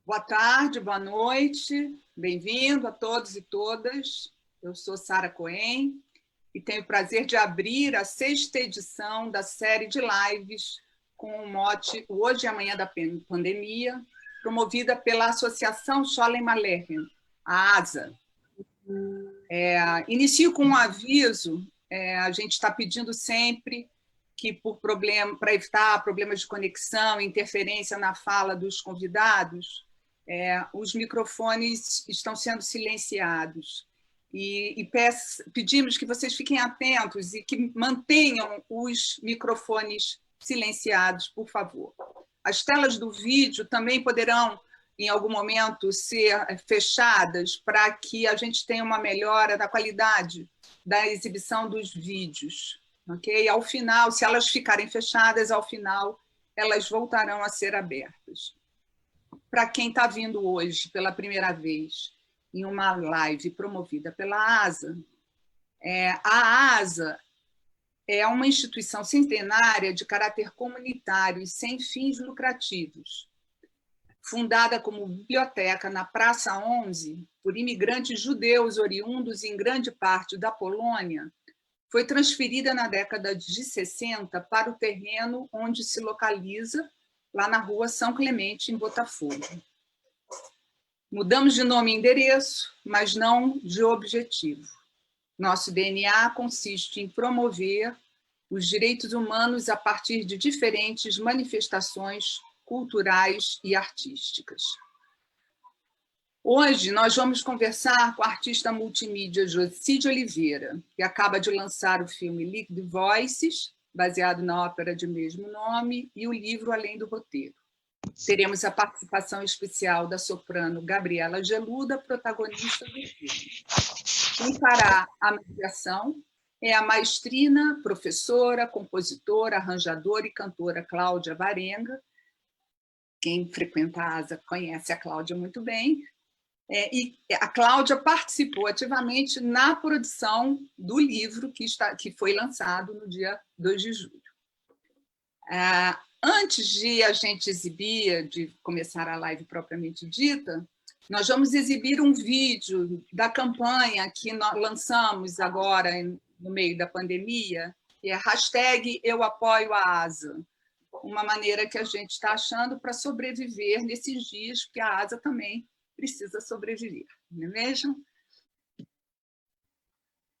Boa tarde, boa noite, bem-vindo a todos e todas. Eu sou Sara Cohen e tenho o prazer de abrir a 6ª edição da série de lives com o mote O Hoje e Amanhã da Pandemia, promovida pela Associação Sholem Aleichem, a ASA. Inicio com um aviso, a gente está pedindo sempre que, para evitar problemas de conexão, interferência na fala dos convidados, os microfones estão sendo silenciados. E pedimos que vocês fiquem atentos e que mantenham os microfones silenciados, por favor. As telas do vídeo também poderão, em algum momento, ser fechadas para que a gente tenha uma melhora da qualidade da exibição dos vídeos. Okay? Ao final, se elas ficarem fechadas, ao final, elas voltarão a ser abertas. Para quem está vindo hoje pela primeira vez em uma live promovida pela ASA, a ASA é uma instituição centenária de caráter comunitário e sem fins lucrativos, fundada como biblioteca na Praça 11 por imigrantes judeus oriundos em grande parte da Polônia, foi transferida na década de 60 para o terreno onde se localiza, lá na rua São Clemente, em Botafogo. Mudamos de nome e endereço, mas não de objetivo. Nosso DNA consiste em promover os direitos humanos a partir de diferentes manifestações culturais e artísticas. Hoje, nós vamos conversar com a artista multimídia Josi de Oliveira, que acaba de lançar o filme Liquid Voices, baseado na ópera de mesmo nome, e o livro Além do Roteiro. Teremos a participação especial da soprano Gabriela Geluda, protagonista do filme. Quem fará a mediação é a maestrina, professora, compositora, arranjadora e cantora Cláudia Varenga. Quem frequenta a ASA conhece a Cláudia muito bem. E a Cláudia participou ativamente na produção do livro que foi lançado no dia 2 de julho. Antes de a gente exibir, de começar a live propriamente dita, nós vamos exibir um vídeo da campanha que nós lançamos agora no meio da pandemia, que é #EuApoioAASA, uma maneira que a gente está achando para sobreviver nesses dias, porque a ASA também precisa sobreviver, não é mesmo?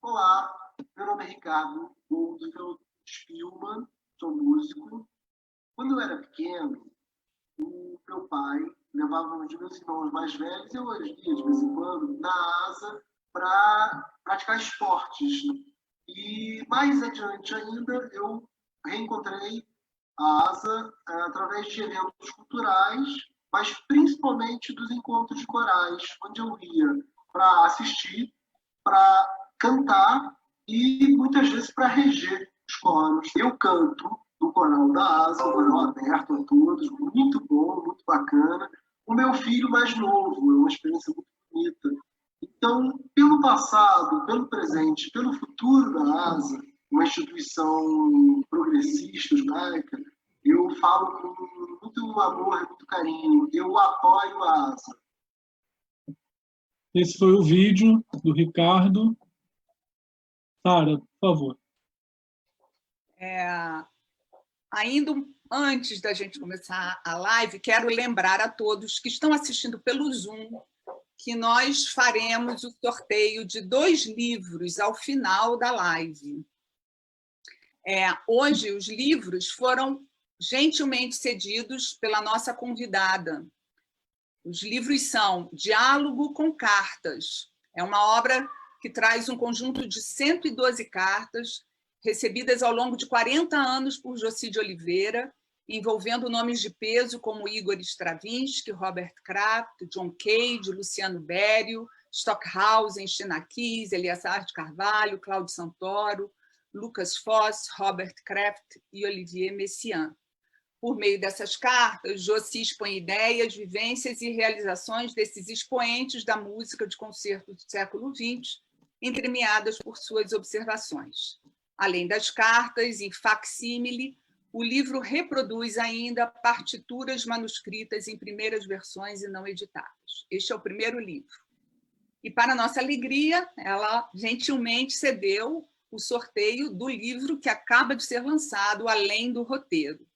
Olá, meu nome é Ricardo Goldfeld Spielmann, sou músico. Quando eu era pequeno, o meu pai levava os meus irmãos mais velhos e eu as via de vez em quando na ASA para praticar esportes. E mais adiante ainda, eu reencontrei a ASA através de eventos culturais, mas principalmente dos encontros corais, onde eu ia para assistir, para cantar e muitas vezes para reger os coros. Eu canto no coral da ASA, um coral aberto a todos, muito bom, muito bacana. O meu filho mais novo, é uma experiência muito bonita. Então, pelo passado, pelo presente, pelo futuro da ASA, uma instituição progressista, judaica, eu falo com muito amor e muito carinho. Eu apoio a ASA. Esse foi o vídeo do Ricardo. Sara, por favor. Ainda antes da gente começar a live, quero lembrar a todos que estão assistindo pelo Zoom que nós faremos o sorteio de 2 livros ao final da live. Hoje, os livros foram gentilmente cedidos pela nossa convidada. Os livros são Diálogo com Cartas. É uma obra que traz um conjunto de 112 cartas recebidas ao longo de 40 anos por Josi de Oliveira, envolvendo nomes de peso como Igor Stravinsky, Robert Kraft, John Cage, Luciano Berio, Stockhausen, Xenakis, Eliazar de Carvalho, Cláudio Santoro, Lucas Foss, Robert Kraft e Olivier Messiaen. Por meio dessas cartas, Josi expõe ideias, vivências e realizações desses expoentes da música de concerto do século XX, entremeadas por suas observações. Além das cartas, em facsímile, o livro reproduz ainda partituras manuscritas em primeiras versões e não editadas. Este é o primeiro livro. E, para nossa alegria, ela gentilmente cedeu o sorteio do livro que acaba de ser lançado, Além do Roteiro.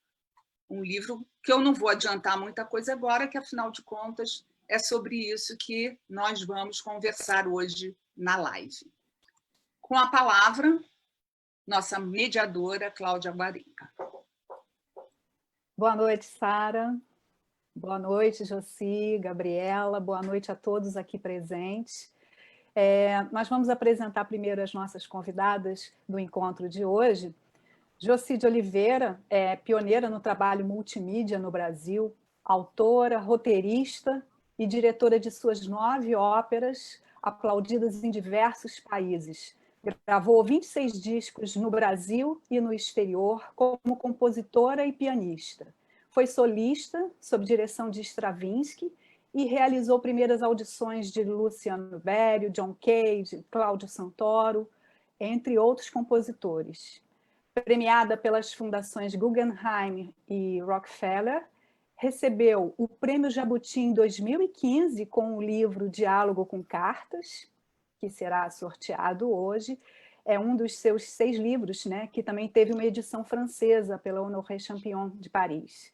Um livro que eu não vou adiantar muita coisa agora, que, afinal de contas, é sobre isso que nós vamos conversar hoje na live. Com a palavra, nossa mediadora, Cláudia Guarenga. Boa noite, Sara. Boa noite, Josi, Gabriela. Boa noite a todos aqui presentes. Nós vamos apresentar primeiro as nossas convidadas do encontro de hoje. Josi de Oliveira é pioneira no trabalho multimídia no Brasil, autora, roteirista e diretora de suas 9 óperas, aplaudidas em diversos países. Gravou 26 discos no Brasil e no exterior como compositora e pianista. Foi solista, sob direção de Stravinsky, e realizou primeiras audições de Luciano Berio, John Cage, Cláudio Santoro, entre outros compositores. Premiada pelas fundações Guggenheim e Rockefeller, recebeu o Prêmio Jabuti em 2015 com o livro Diálogo com Cartas, que será sorteado hoje. É um dos seus 6 livros, né, que também teve uma edição francesa pela Honoré Champion de Paris.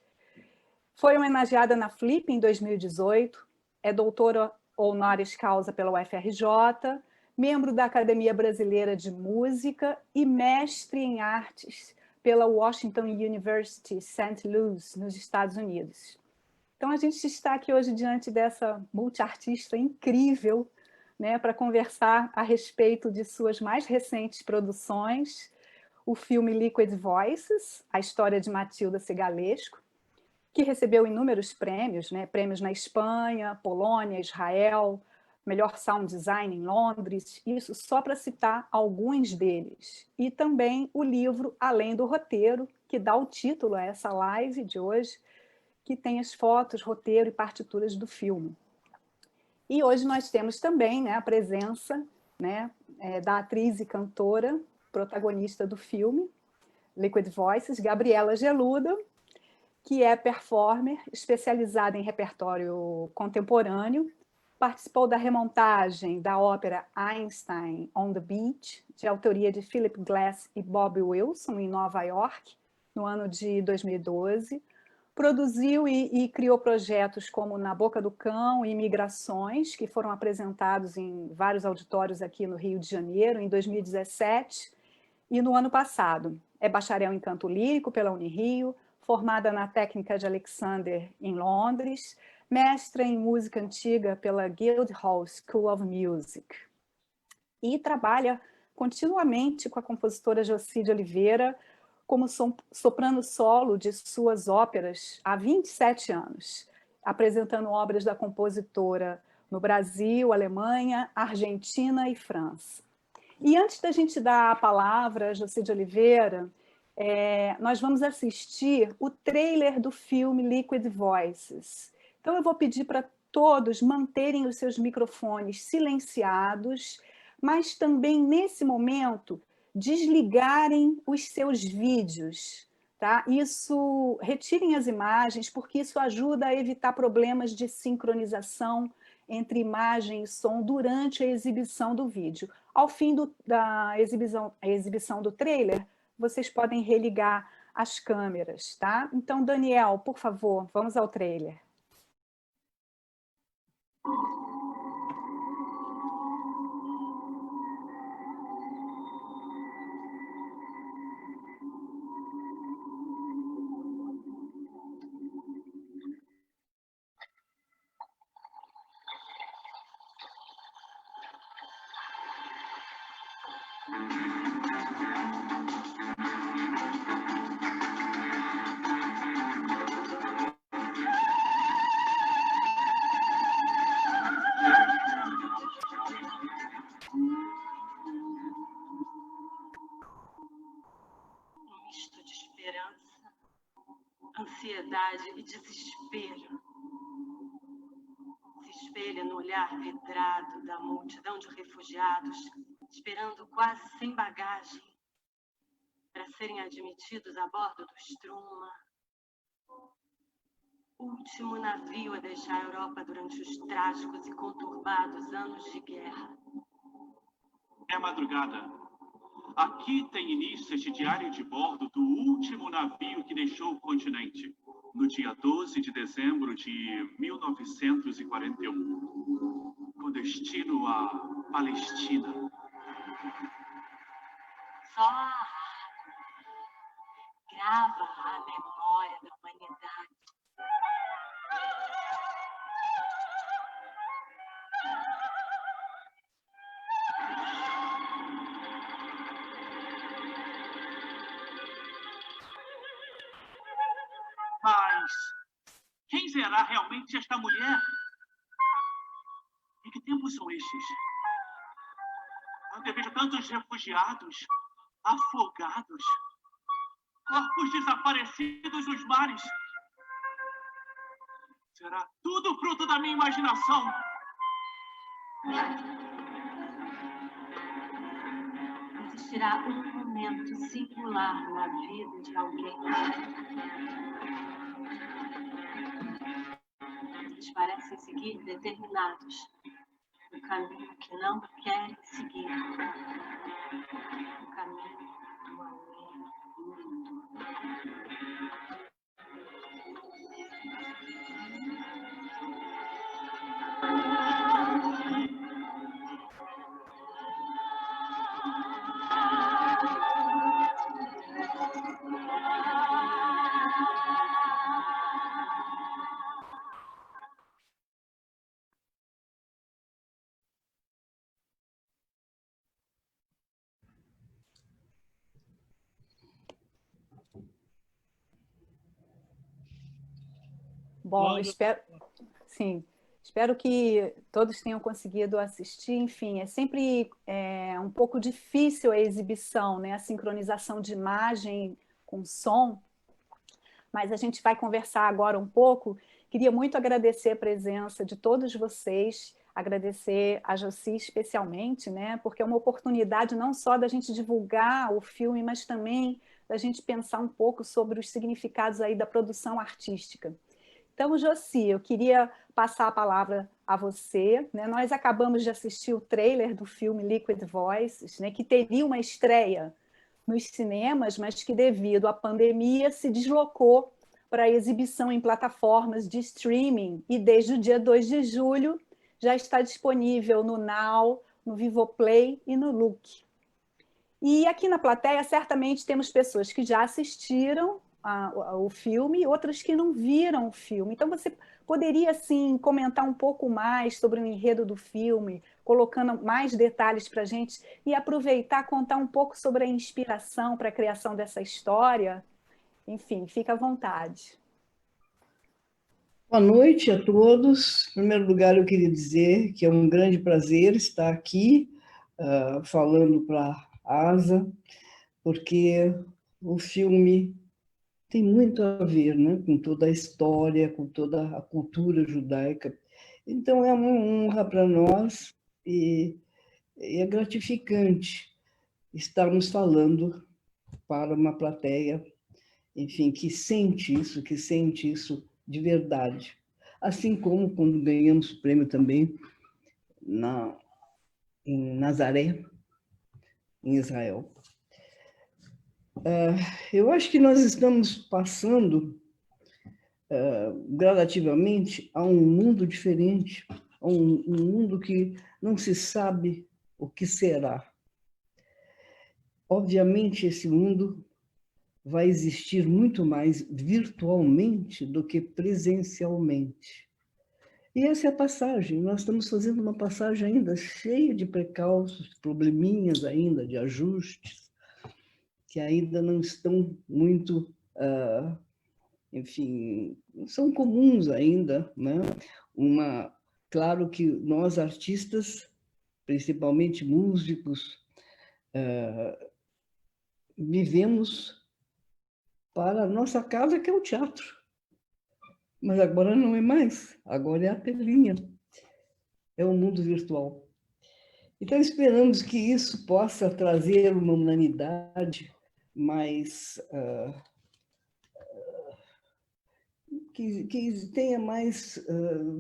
Foi homenageada na Flip em 2018, é doutora honoris causa pela UFRJ, membro da Academia Brasileira de Música e mestre em artes pela Washington University St. Louis, nos Estados Unidos. Então, a gente está aqui hoje diante dessa multiartista incrível, né, para conversar a respeito de suas mais recentes produções, o filme Liquid Voices, a história de Matilda Segalesco, que recebeu inúmeros prêmios, né, prêmios na Espanha, Polônia, Israel, melhor sound design em Londres, isso só para citar alguns deles. E também o livro Além do Roteiro, que dá o título a essa live de hoje, que tem as fotos, roteiro e partituras do filme. E hoje nós temos também, né, a presença, né, da atriz e cantora, protagonista do filme, Liquid Voices, Gabriela Geluda, que é performer especializada em repertório contemporâneo, participou da remontagem da ópera Einstein on the Beach, de autoria de Philip Glass e Bob Wilson, em Nova York, no ano de 2012, produziu e criou projetos como Na Boca do Cão e Migrações, que foram apresentados em vários auditórios aqui no Rio de Janeiro, em 2017 e no ano passado. É bacharel em canto lírico pela Unirio, formada na técnica de Alexander em Londres, mestra em música antiga pela Guildhall School of Music. E trabalha continuamente com a compositora Josi de Oliveira, como soprano solo de suas óperas há 27 anos, apresentando obras da compositora no Brasil, Alemanha, Argentina e França. E antes da gente dar a palavra a Josi de Oliveira, nós vamos assistir o trailer do filme Liquid Voices. Então eu vou pedir para todos manterem os seus microfones silenciados, mas também, nesse momento, desligarem os seus vídeos, tá? Retirem as imagens, porque isso ajuda a evitar problemas de sincronização entre imagem e som durante a exibição do vídeo. Ao fim da exibição do trailer, vocês podem religar as câmeras, tá? Então, Daniel, por favor, vamos ao trailer. Ansiedade e desespero se espelha no olhar vidrado da multidão de refugiados, esperando quase sem bagagem para serem admitidos a bordo do Struma, último navio a deixar a Europa durante os trágicos e conturbados anos de guerra. É madrugada. Aqui tem início este diário de bordo do último navio que deixou o continente, no dia 12 de dezembro de 1941, com destino à Palestina. Só a água grava a memória da humanidade. Mas quem será realmente esta mulher? E que tempos são estes? Onde eu vejo tantos refugiados, afogados, corpos desaparecidos nos mares. Será tudo fruto da minha imaginação? Existirá um momento singular na vida de alguém. Eles parecem seguir determinados no caminho que não querem seguir. O caminho do além-mundo. Bom, espero que todos tenham conseguido assistir. Enfim, é sempre um pouco difícil a exibição, né? A sincronização de imagem com som, mas a gente vai conversar agora um pouco. Queria muito agradecer a presença de todos vocês, agradecer a Josi especialmente, né? Porque é uma oportunidade não só da gente divulgar o filme, mas também da gente pensar um pouco sobre os significados aí da produção artística. Então, Josi, eu queria passar a palavra a você, né? Nós acabamos de assistir o trailer do filme Liquid Voices, né? Que teria uma estreia nos cinemas, mas que devido à pandemia se deslocou para a exibição em plataformas de streaming e desde o dia 2 de julho já está disponível no Now, no Vivoplay e no Look. E aqui na plateia certamente temos pessoas que já assistiram o filme e outras que não viram o filme. Então você poderia assim comentar um pouco mais sobre o enredo do filme, colocando mais detalhes para a gente e aproveitar, contar um pouco sobre a inspiração para a criação dessa história? Enfim, fica à vontade. Boa noite a todos. Em primeiro lugar, eu queria dizer que é um grande prazer estar aqui falando para a ASA, porque o filme tem muito a ver, né, com toda a história, com toda a cultura judaica. Então, é uma honra para nós e é gratificante estarmos falando para uma plateia, enfim, que sente isso de verdade. Assim como quando ganhamos o prêmio também em Nazaré, em Israel. Eu acho que nós estamos passando gradativamente a um mundo diferente, a um mundo que não se sabe o que será. Obviamente, esse mundo vai existir muito mais virtualmente do que presencialmente. E essa é a passagem. Nós estamos fazendo uma passagem ainda cheia de precalços, probleminhas ainda, de ajustes, que ainda não estão muito, enfim, são comuns ainda, né? Claro que nós, artistas, principalmente músicos, vivemos para a nossa casa, que é o teatro. Mas agora não é mais, agora é a telinha, é o mundo virtual. Então, esperamos que isso possa trazer uma humanidade mais que tenha mais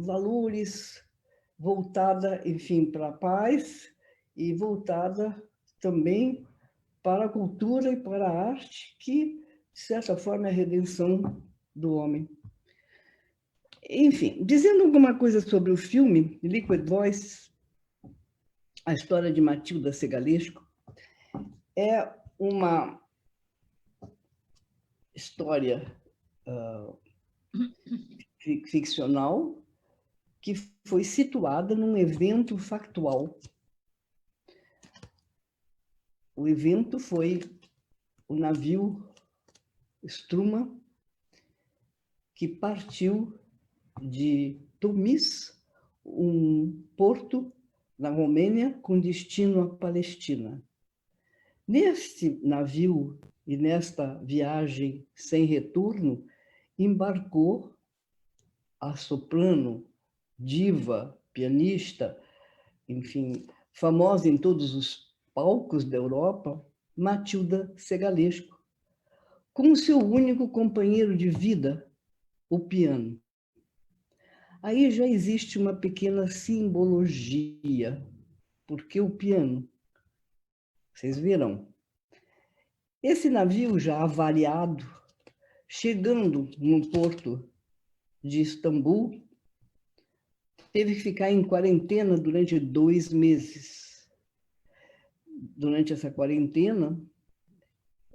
valores, voltada, enfim, para a paz e voltada também para a cultura e para a arte, que, de certa forma, é a redenção do homem. Enfim, dizendo alguma coisa sobre o filme, Liquid Voice, a história de Matilda Segalesco, é uma história ficcional que foi situada num evento factual. O evento foi o navio Struma, que partiu de Tomis, um porto na Romênia, com destino à Palestina. Neste navio e nesta viagem sem retorno, embarcou a soprano, diva, pianista, enfim, famosa em todos os palcos da Europa, Matilda Segalesco, com o seu único companheiro de vida, o piano. Aí já existe uma pequena simbologia, porque o piano, vocês viram, esse navio já avariado, chegando no porto de Istambul, teve que ficar em quarentena durante 2 meses. Durante essa quarentena,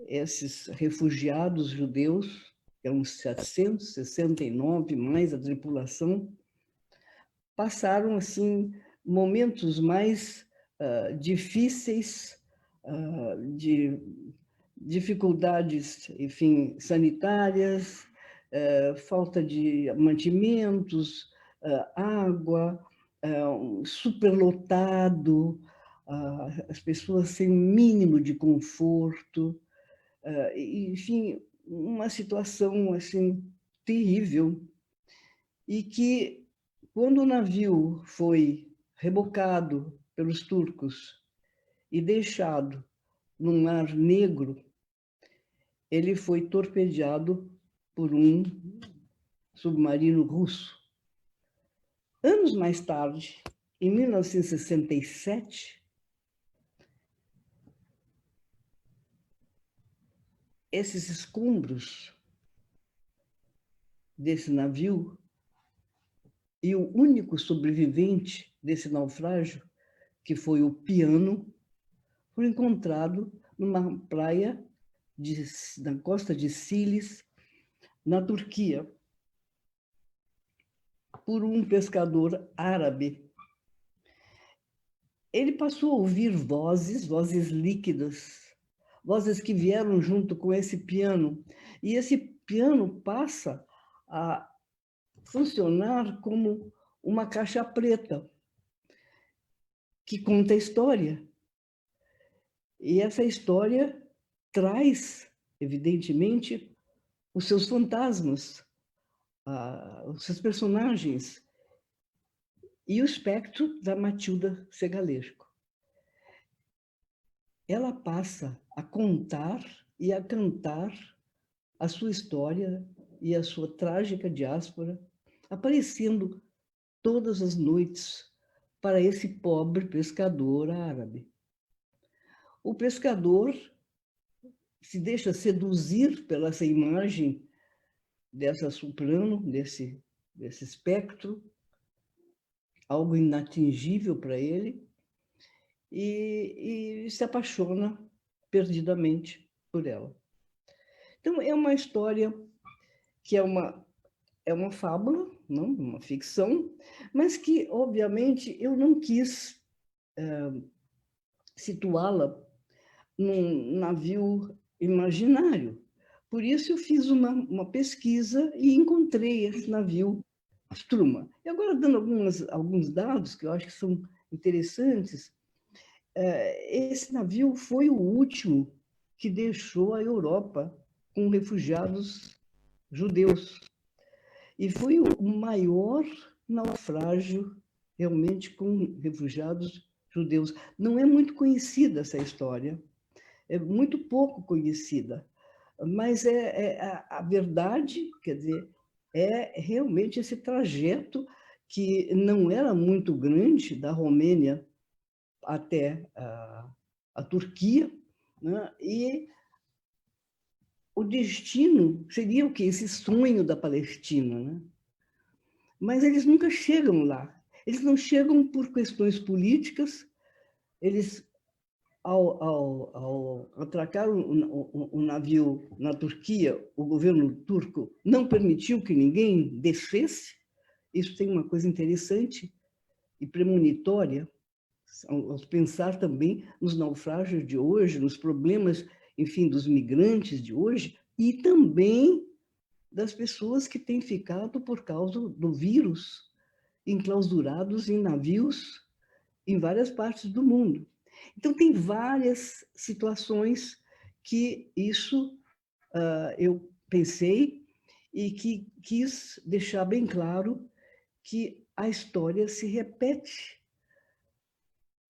esses refugiados judeus, eram 769, mais a tripulação, passaram assim momentos mais difíceis, de dificuldades, enfim, sanitárias, falta de mantimentos, água, superlotado, as pessoas sem mínimo de conforto, enfim, uma situação assim terrível, e que quando o navio foi rebocado pelos turcos e deixado no Mar Negro, ele foi torpedeado por um submarino russo. Anos mais tarde, em 1967, esses escombros desse navio e o único sobrevivente desse naufrágio, que foi o piano, foi encontrado numa praia na costa de Silis, na Turquia, por um pescador árabe. Ele passou a ouvir vozes líquidas, vozes que vieram junto com esse piano. E esse piano passa a funcionar como uma caixa preta, que conta a história. E essa história traz, evidentemente, os seus fantasmas, os seus personagens, e o espectro da Matilda Segalesco. Ela passa a contar e a cantar a sua história e a sua trágica diáspora, aparecendo todas as noites para esse pobre pescador árabe. O pescador se deixa seduzir pela essa imagem dessa soprano, desse espectro, algo inatingível para ele, e se apaixona perdidamente por ela. Então, é uma história que é uma fábula, não? Uma ficção, mas que, obviamente, eu não quis situá-la num navio imaginário. Por isso, eu fiz uma pesquisa e encontrei esse navio Struma. E agora, dando alguns dados que eu acho que são interessantes, esse navio foi o último que deixou a Europa com refugiados judeus. E foi o maior naufrágio realmente com refugiados judeus. Não é muito conhecida essa história. é muito pouco conhecida. Mas a verdade, quer dizer, é realmente esse trajeto que não era muito grande da Romênia até a Turquia, né? E o destino seria o quê? Esse sonho da Palestina, né? Mas eles nunca chegam lá. Eles não chegam por questões políticas. Eles, ao atracar um navio na Turquia, o governo turco não permitiu que ninguém descesse. Isso tem uma coisa interessante e premonitória, ao pensar também nos naufrágios de hoje, nos problemas, enfim, dos migrantes de hoje, e também das pessoas que têm ficado por causa do vírus, enclausurados em navios em várias partes do mundo. Então, tem várias situações que isso eu pensei e que quis deixar bem claro que a história se repete,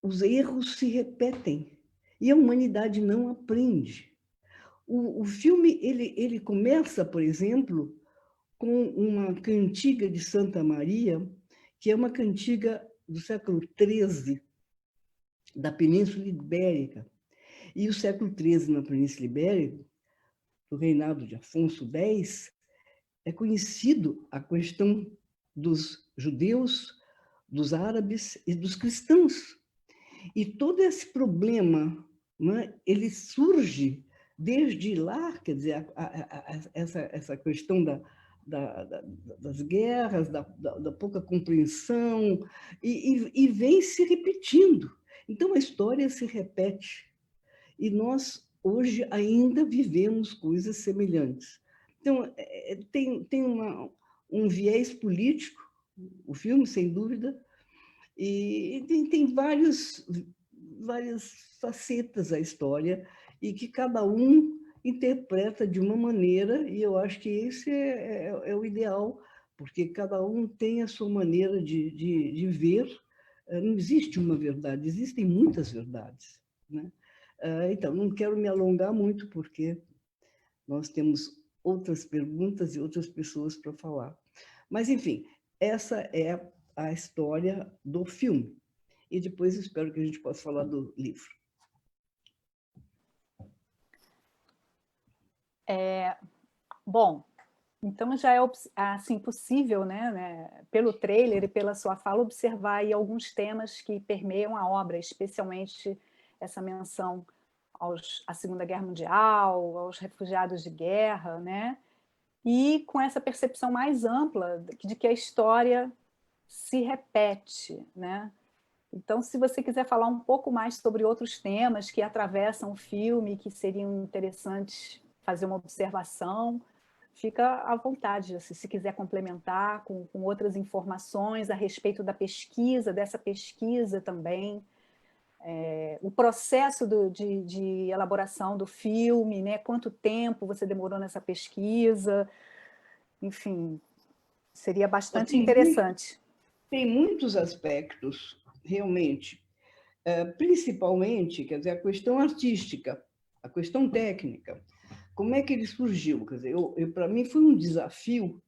os erros se repetem e a humanidade não aprende. O filme ele começa, por exemplo, com uma cantiga de Santa Maria, que é uma cantiga do século XIII, da Península Ibérica. E o século XIII na Península Ibérica, do reinado de Afonso X, é conhecido a questão dos judeus, dos árabes e dos cristãos. E todo esse problema, né, ele surge desde lá, quer dizer, essa questão das guerras, da pouca compreensão, e vem se repetindo. Então, a história se repete. E nós, hoje, ainda vivemos coisas semelhantes. Então, tem um viés político, o filme, sem dúvida, e tem várias facetas a história, e que cada um interpreta de uma maneira, e eu acho que esse é o ideal, porque cada um tem a sua maneira de ver. Não existe uma verdade, existem muitas verdades, né? Então, não quero me alongar muito, porque nós temos outras perguntas e outras pessoas para falar. Mas, enfim, essa é a história do filme. E depois espero que a gente possa falar do livro. Bom, então já é assim, possível, né, pelo trailer e pela sua fala, observar aí alguns temas que permeiam a obra, especialmente essa menção à Segunda Guerra Mundial, aos refugiados de guerra, né? E com essa percepção mais ampla de que a história se repete, né? Então, se você quiser falar um pouco mais sobre outros temas que atravessam o filme, que seriam interessantes fazer uma observação, fica à vontade, assim, se quiser complementar com outras informações a respeito da pesquisa, dessa pesquisa também, o processo de elaboração do filme, né? Quanto tempo você demorou nessa pesquisa, enfim, seria bastante interessante. Tem muitos aspectos, realmente, principalmente, quer dizer, a questão artística, a questão técnica. Como é que ele surgiu? Quer dizer, para mim foi um desafio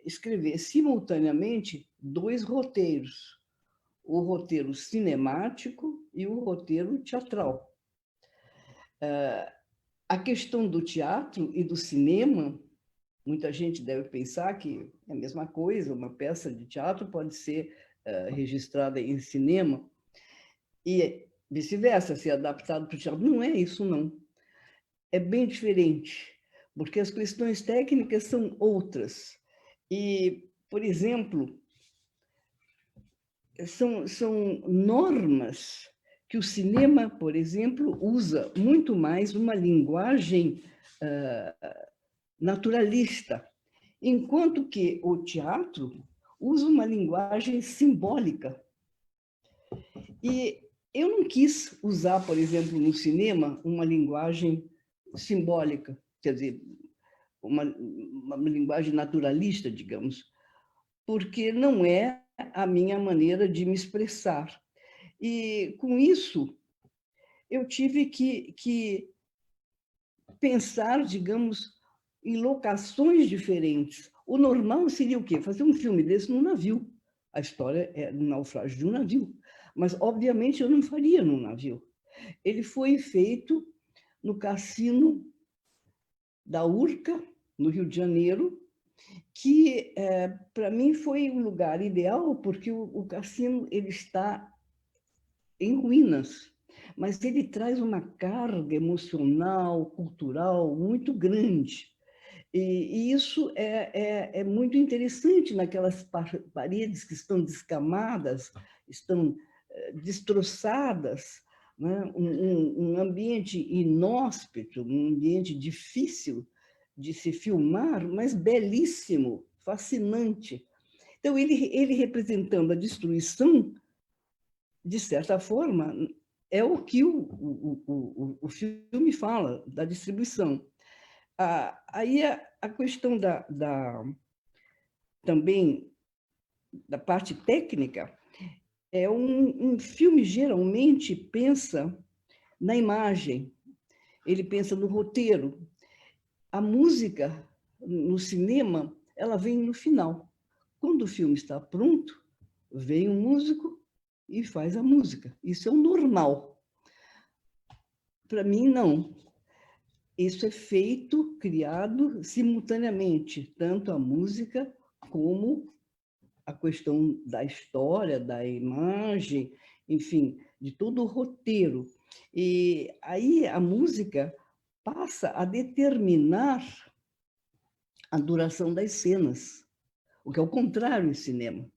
escrever simultaneamente 2 roteiros, o roteiro cinemático e o roteiro teatral. A questão do teatro e do cinema, muita gente deve pensar que é a mesma coisa, uma peça de teatro pode ser registrada em cinema e vice-versa, ser adaptado para o teatro. Não é isso, não. É bem diferente, porque as questões técnicas são outras. E, por exemplo, são normas que o cinema, por exemplo, usa muito mais uma linguagem naturalista, enquanto que o teatro usa uma linguagem simbólica. E eu não quis usar, por exemplo, no cinema, uma linguagem simbólica, quer dizer, uma linguagem naturalista, digamos, porque não é a minha maneira de me expressar. E, com isso, eu tive que pensar, digamos, em locações diferentes. O normal seria o quê? Fazer um filme desse num navio. A história é do naufrágio de um navio. Mas, obviamente, eu não faria num navio. Ele foi feito no cassino da Urca, no Rio de Janeiro, que, para mim, foi um lugar ideal, porque o cassino ele está em ruínas, mas ele traz uma carga emocional, cultural muito grande. E isso é muito interessante naquelas paredes que estão descamadas, estão destroçadas, né? Um ambiente inóspito, um ambiente difícil de se filmar, mas belíssimo, fascinante. Então, ele representando a destruição, de certa forma, é o que o filme fala, da distribuição. Aí a questão também da parte técnica, um filme geralmente pensa na imagem, ele pensa no roteiro. A música no cinema, ela vem no final. Quando o filme está pronto, vem um músico e faz a música. Isso é o normal. Para mim, não. Isso é feito, criado simultaneamente, tanto a música como a questão da história, da imagem, enfim, de todo o roteiro. E aí a música passa a determinar a duração das cenas, o que é o contrário em cinema.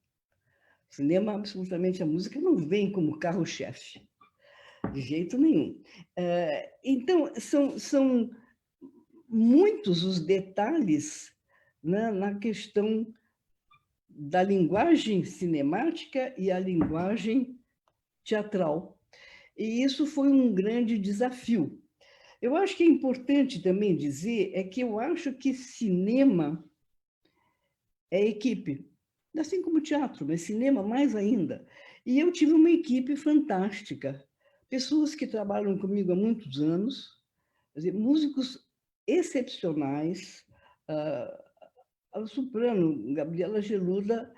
Cinema, absolutamente, a música não vem como carro-chefe, de jeito nenhum. Então, são muitos os detalhes, né, na questão da linguagem cinemática e a linguagem teatral. E isso foi um grande desafio. Eu acho que é importante também dizer que eu acho que cinema é equipe, assim como teatro, mas cinema mais ainda. E eu tive uma equipe fantástica, pessoas que trabalham comigo há muitos anos, quer dizer, músicos excepcionais. A soprano, Gabriela Geluda,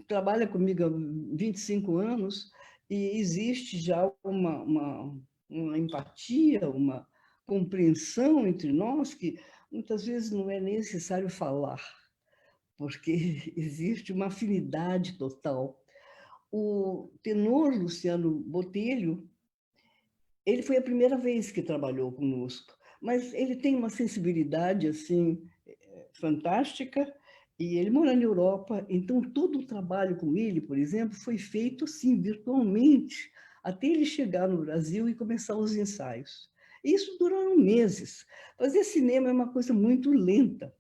trabalha comigo há 25 anos e existe já uma empatia, uma compreensão entre nós que muitas vezes não é necessário falar, porque existe uma afinidade total. O tenor Luciano Botelho, ele foi a primeira vez que trabalhou conosco, mas ele tem uma sensibilidade assim fantástica e ele mora na Europa, então todo o trabalho com ele, por exemplo, foi feito assim virtualmente até ele chegar no Brasil e começar os ensaios. Isso duraram meses. Fazer cinema é uma coisa muito lenta.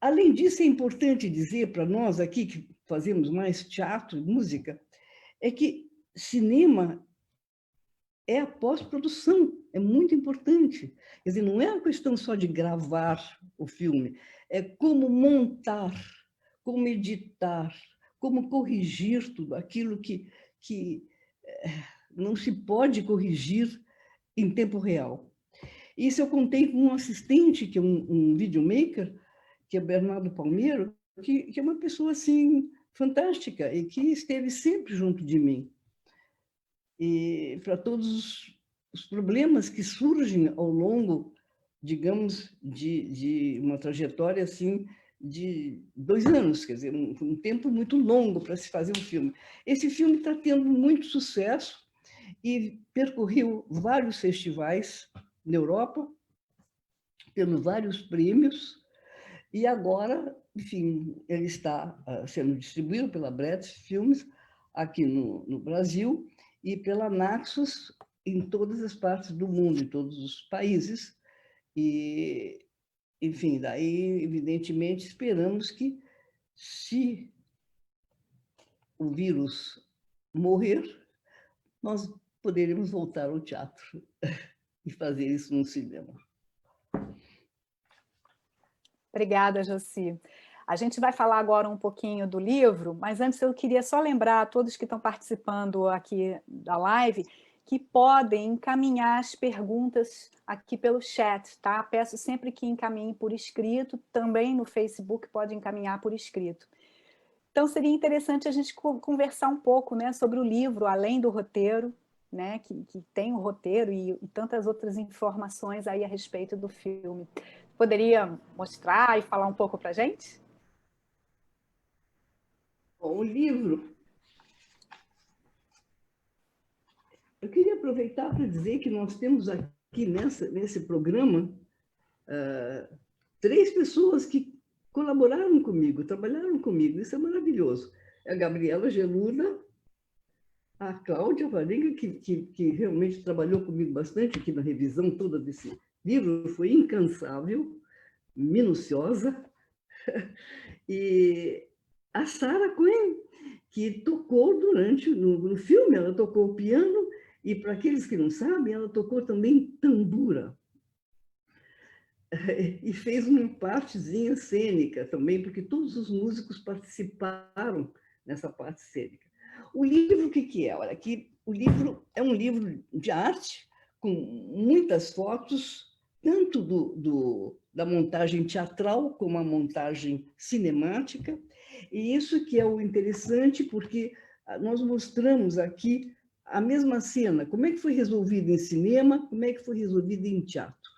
Além disso, é importante dizer para nós aqui que fazemos mais teatro e música, é que cinema é a pós-produção, é muito importante. Quer dizer, não é uma questão só de gravar o filme, é como montar, como editar, como corrigir tudo aquilo que não se pode corrigir em tempo real. Isso eu contei com um assistente, que é um videomaker, que é Bernardo Palmeiro, que é uma pessoa assim fantástica e que esteve sempre junto de mim. E para todos os problemas que surgem ao longo, digamos, de uma trajetória assim de 2 anos, quer dizer, um tempo muito longo para se fazer um filme. Esse filme está tendo muito sucesso e percorreu vários festivais na Europa, tendo vários prêmios, e agora, enfim, ele está sendo distribuído pela Bretz Filmes aqui no Brasil e pela Naxos em todas as partes do mundo, em todos os países. E, enfim, daí, evidentemente, esperamos que, se o vírus morrer, nós poderemos voltar ao teatro e fazer isso no cinema. Obrigada, Josi. A gente vai falar agora um pouquinho do livro, mas antes eu queria só lembrar a todos que estão participando aqui da live que podem encaminhar as perguntas aqui pelo chat, tá? Peço sempre que encaminhem por escrito, também no Facebook pode encaminhar por escrito. Então, seria interessante a gente conversar um pouco, né, sobre o livro, além do roteiro, né, que tem o roteiro e tantas outras informações aí a respeito do filme. Poderia mostrar e falar um pouco para a gente? Bom, o livro... Eu queria aproveitar para dizer que nós temos aqui nesse programa 3 pessoas que colaboraram comigo, trabalharam comigo. Isso é maravilhoso. É a Gabriela Geluda, a Cláudia Varenga, que realmente trabalhou comigo bastante aqui na revisão toda desse livro, foi incansável, minuciosa, e a Sarah Cohen, que tocou no filme, ela tocou o piano, e para aqueles que não sabem, ela tocou também tambura. E fez uma partezinha cênica também, porque todos os músicos participaram nessa parte cênica. O livro, o que é? Olha, aqui, o livro é um livro de arte, com muitas fotos, tanto da montagem teatral como a montagem cinemática. E isso que é o interessante, porque nós mostramos aqui a mesma cena, como é que foi resolvida em cinema, como é que foi resolvida em teatro.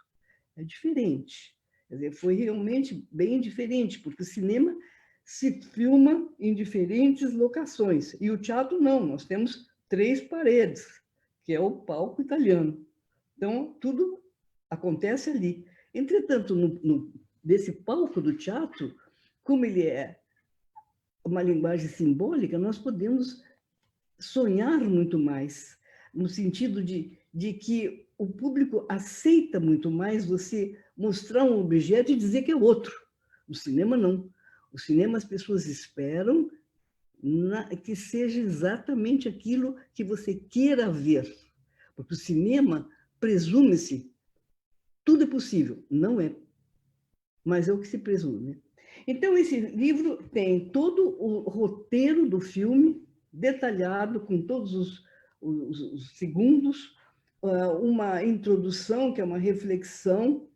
É diferente. Quer dizer, foi realmente bem diferente, porque o cinema se filma em diferentes locações. E o teatro não, nós temos 3 paredes, que é o palco italiano. Então, tudo acontece ali. Entretanto, desse palco do teatro, como ele é uma linguagem simbólica, nós podemos sonhar muito mais, no sentido de que o público aceita muito mais você mostrar um objeto e dizer que é outro. No cinema, não. No cinema, as pessoas esperam que seja exatamente aquilo que você queira ver. Porque o cinema presume-se, tudo é possível. Não é. Mas é o que se presume. Então, esse livro tem todo o roteiro do filme, detalhado, com todos os segundos, uma introdução, que é uma reflexão,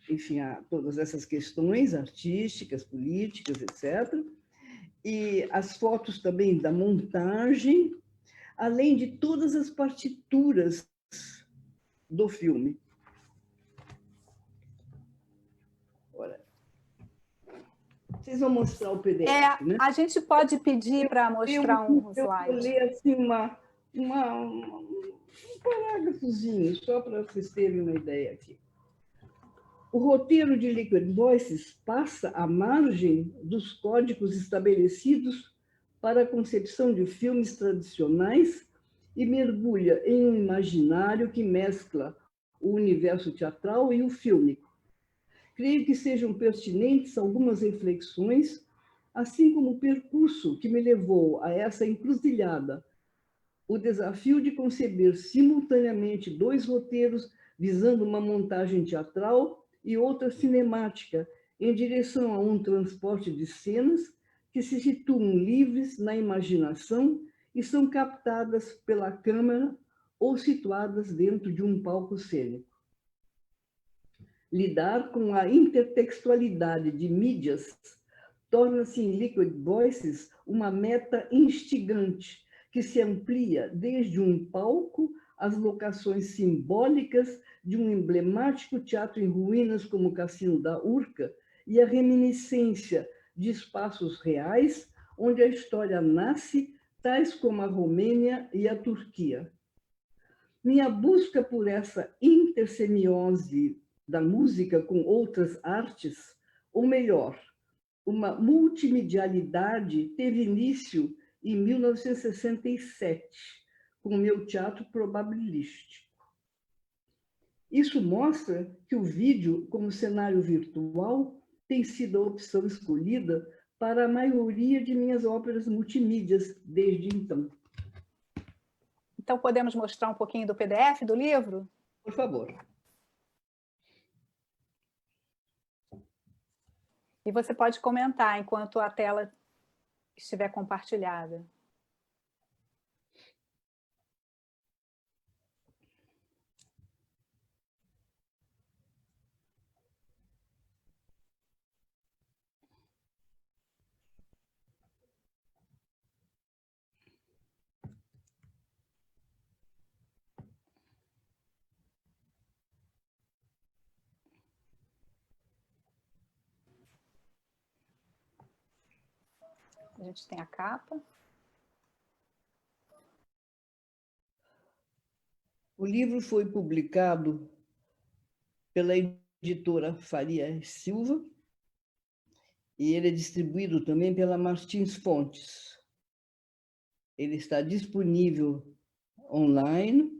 enfim, a todas essas questões artísticas, políticas, etc. E as fotos também da montagem, além de todas as partituras do filme. Vocês vão mostrar o PDF, né? A gente pode pedir para mostrar um slide. Eu vou ler assim um parágrafozinho, só para vocês terem uma ideia aqui. O roteiro de Liquid Voices passa à margem dos códigos estabelecidos para a concepção de filmes tradicionais e mergulha em um imaginário que mescla o universo teatral e o fílmico. Creio que sejam pertinentes algumas reflexões, assim como o percurso que me levou a essa encruzilhada, o desafio de conceber simultaneamente 2 roteiros visando uma montagem teatral e outra cinemática, em direção a um transporte de cenas que se situam livres na imaginação e são captadas pela câmera ou situadas dentro de um palco cênico. Lidar com a intertextualidade de mídias torna-se em Liquid Voices uma meta instigante que se amplia desde um palco às locações simbólicas de um emblemático teatro em ruínas como o Cassino da Urca e a reminiscência de espaços reais onde a história nasce, tais como a Romênia e a Turquia. Minha busca por essa intersemiose da música com outras artes, ou melhor, uma multimedialidade, teve início em 1967, com o meu teatro probabilístico. Isso mostra que o vídeo, como cenário virtual, tem sido a opção escolhida para a maioria de minhas óperas multimídias desde então. Então, podemos mostrar um pouquinho do PDF do livro? Por favor. E você pode comentar enquanto a tela estiver compartilhada. A gente tem a capa. O livro foi publicado pela editora Faria Silva e ele é distribuído também pela Martins Fontes. Ele está disponível online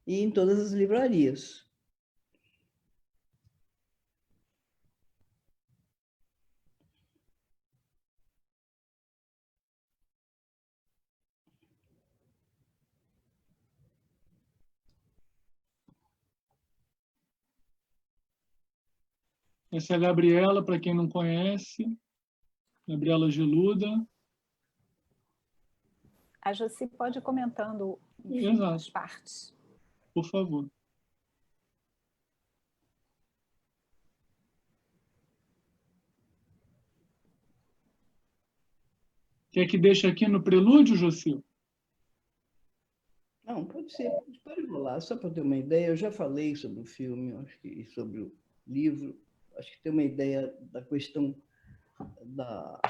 e em todas as livrarias. Essa é a Gabriela, para quem não conhece. Gabriela Geluda. A Josi pode ir comentando, enfim, Exato. as partes. Por favor. Quer que deixe aqui no prelúdio, Josi? Não, pode ser, pode rolar, só para ter uma ideia. Eu já falei sobre o filme, acho que sobre o livro, acho que tem uma ideia da questão da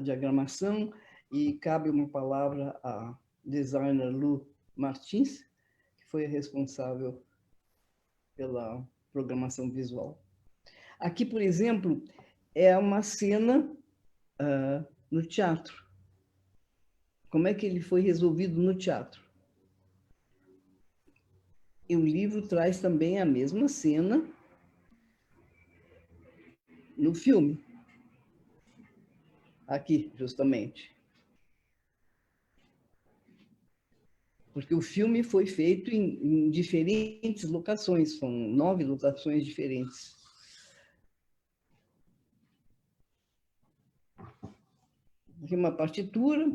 diagramação, e cabe uma palavra à designer Lu Martins, que foi a responsável pela programação visual. Aqui, por exemplo, é uma cena no teatro. Como é que ele foi resolvido no teatro? E o livro traz também a mesma cena no filme. Aqui, justamente. Porque o filme foi feito em diferentes locações, são 9 locações diferentes. Aqui uma partitura,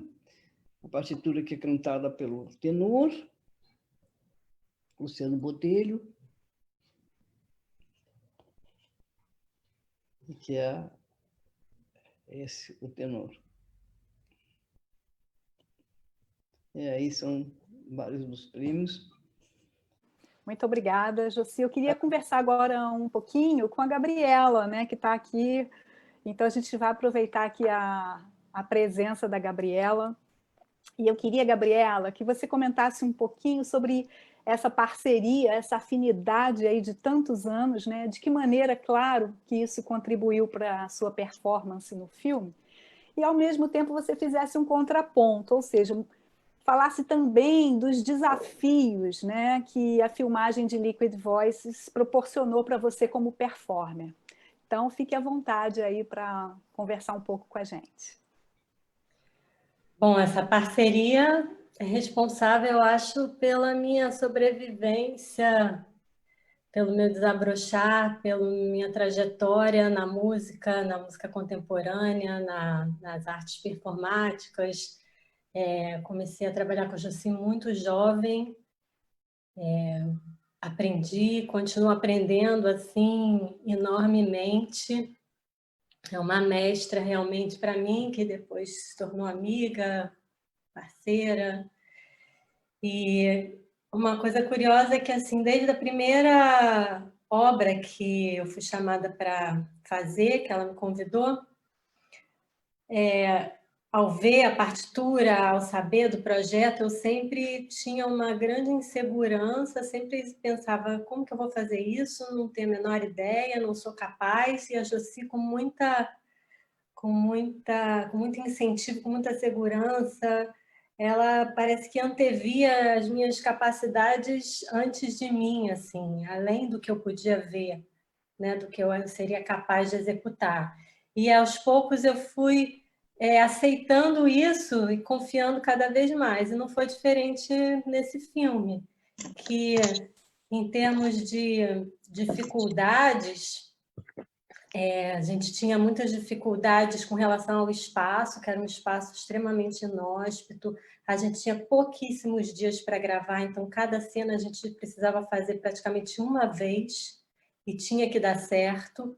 a partitura que é cantada pelo tenor, Luciano Botelho, e que é esse o tenor. E aí são vários dos prêmios. Muito obrigada, Josi. Eu queria conversar agora um pouquinho com a Gabriela, né, que está aqui. Então, a gente vai aproveitar aqui a presença da Gabriela. E eu queria, Gabriela, que você comentasse um pouquinho sobre essa parceria, essa afinidade aí de tantos anos, né? De que maneira, claro, que isso contribuiu para a sua performance no filme. E, ao mesmo tempo, você fizesse um contraponto, ou seja, falasse também dos desafios, né, que a filmagem de Liquid Voices proporcionou para você como performer. Então, fique à vontade aí para conversar um pouco com a gente. Bom, essa parceria é responsável, eu acho, pela minha sobrevivência, pelo meu desabrochar, pela minha trajetória na música contemporânea, nas artes performáticas. Comecei a trabalhar com a Josi muito jovem, aprendi, continuo aprendendo assim enormemente. É uma mestra realmente para mim, que depois se tornou amiga, parceira. E uma coisa curiosa é que, assim, desde a primeira obra que eu fui chamada para fazer, que ela me convidou, ao ver a partitura, ao saber do projeto, eu sempre tinha uma grande insegurança, sempre pensava, como que eu vou fazer isso? Não tenho a menor ideia, não sou capaz. E a Josi, com muito incentivo, com muita segurança, ela parece que antevia as minhas capacidades antes de mim, assim, além do que eu podia ver, né, do que eu seria capaz de executar. E aos poucos eu fui aceitando isso e confiando cada vez mais. E não foi diferente nesse filme, que em termos de dificuldades, a gente tinha muitas dificuldades com relação ao espaço, que era um espaço extremamente inóspito. A gente tinha pouquíssimos dias para gravar, então cada cena a gente precisava fazer praticamente uma vez e tinha que dar certo.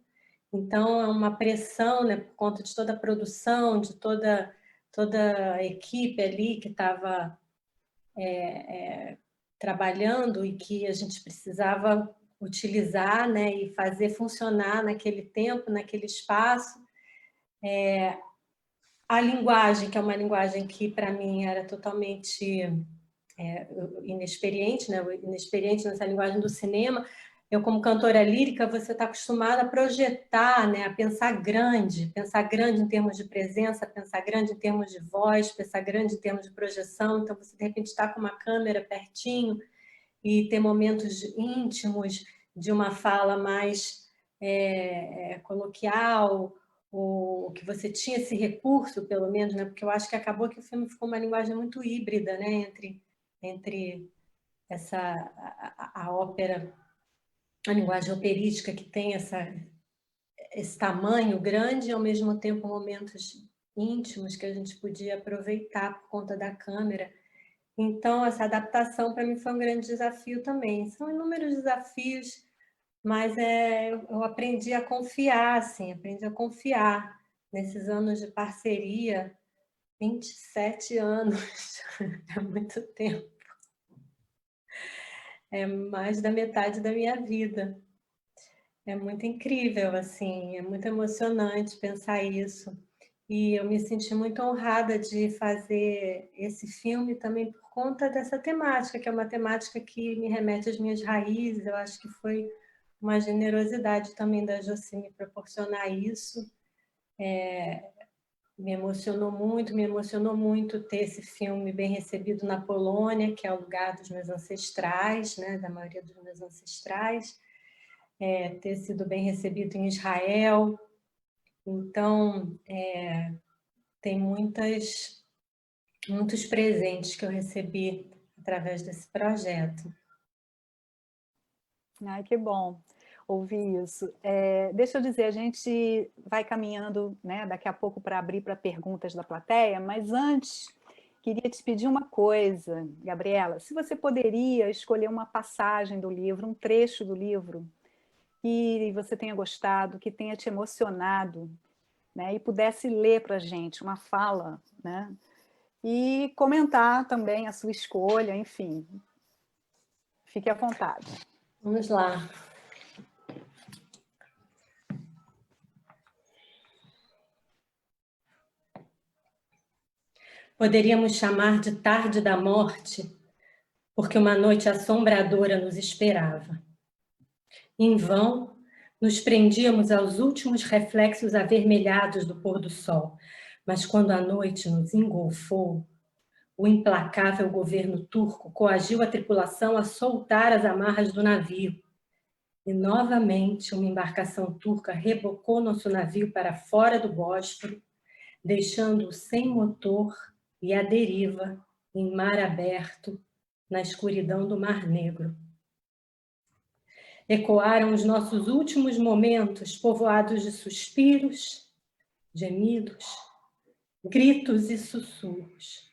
Então, é uma pressão, né, por conta de toda a produção, de toda a equipe ali que estava trabalhando e que a gente precisava utilizar, né, e fazer funcionar naquele tempo, naquele espaço. A linguagem, que é uma linguagem que para mim era totalmente inexperiente, né? Inexperiente nessa linguagem do cinema. Eu, como cantora lírica, você está acostumada a projetar, né? A pensar grande em termos de presença, pensar grande em termos de voz, pensar grande em termos de projeção. Então, você, de repente, está com uma câmera pertinho e ter momentos íntimos de uma fala mais coloquial, ou que você tinha esse recurso, pelo menos, né? Porque eu acho que acabou que o filme ficou uma linguagem muito híbrida, né? Entre a ópera, a linguagem operística que tem esse tamanho grande e, ao mesmo tempo, momentos íntimos que a gente podia aproveitar por conta da câmera. Então, essa adaptação, para mim, foi um grande desafio também. São inúmeros desafios, mas eu aprendi a confiar, assim, aprendi a confiar nesses anos de parceria, 27 anos, é muito tempo. É mais da metade da minha vida. É muito incrível, assim, é muito emocionante pensar isso. E eu me senti muito honrada de fazer esse filme também por conta dessa temática, que é uma temática que me remete às minhas raízes. Eu acho que foi uma generosidade também da Jocy me proporcionar isso. Me emocionou muito ter esse filme bem recebido na Polônia, que é o lugar dos meus ancestrais, né, da maioria dos meus ancestrais, ter sido bem recebido em Israel. Então, tem muitos presentes que eu recebi através desse projeto. Ai, que bom ouvir isso. Deixa eu dizer, a gente vai caminhando, né, daqui a pouco para abrir para perguntas da plateia, mas antes, queria te pedir uma coisa, Gabriela, se você poderia escolher uma passagem do livro, um trecho do livro, que você tenha gostado, que tenha te emocionado, né, e pudesse ler para a gente uma fala, né, e comentar também a sua escolha, enfim. Fique à vontade. Vamos lá. Poderíamos chamar de tarde da morte, porque uma noite assombradora nos esperava. Em vão, nos prendíamos aos últimos reflexos avermelhados do pôr do sol, mas quando a noite nos engolfou, o implacável governo turco coagiu a tripulação a soltar as amarras do navio. E, novamente, uma embarcação turca rebocou nosso navio para fora do Bósforo, deixando-o sem motor e à deriva, em mar aberto, na escuridão do Mar Negro. Ecoaram os nossos últimos momentos, povoados de suspiros, gemidos, gritos e sussurros.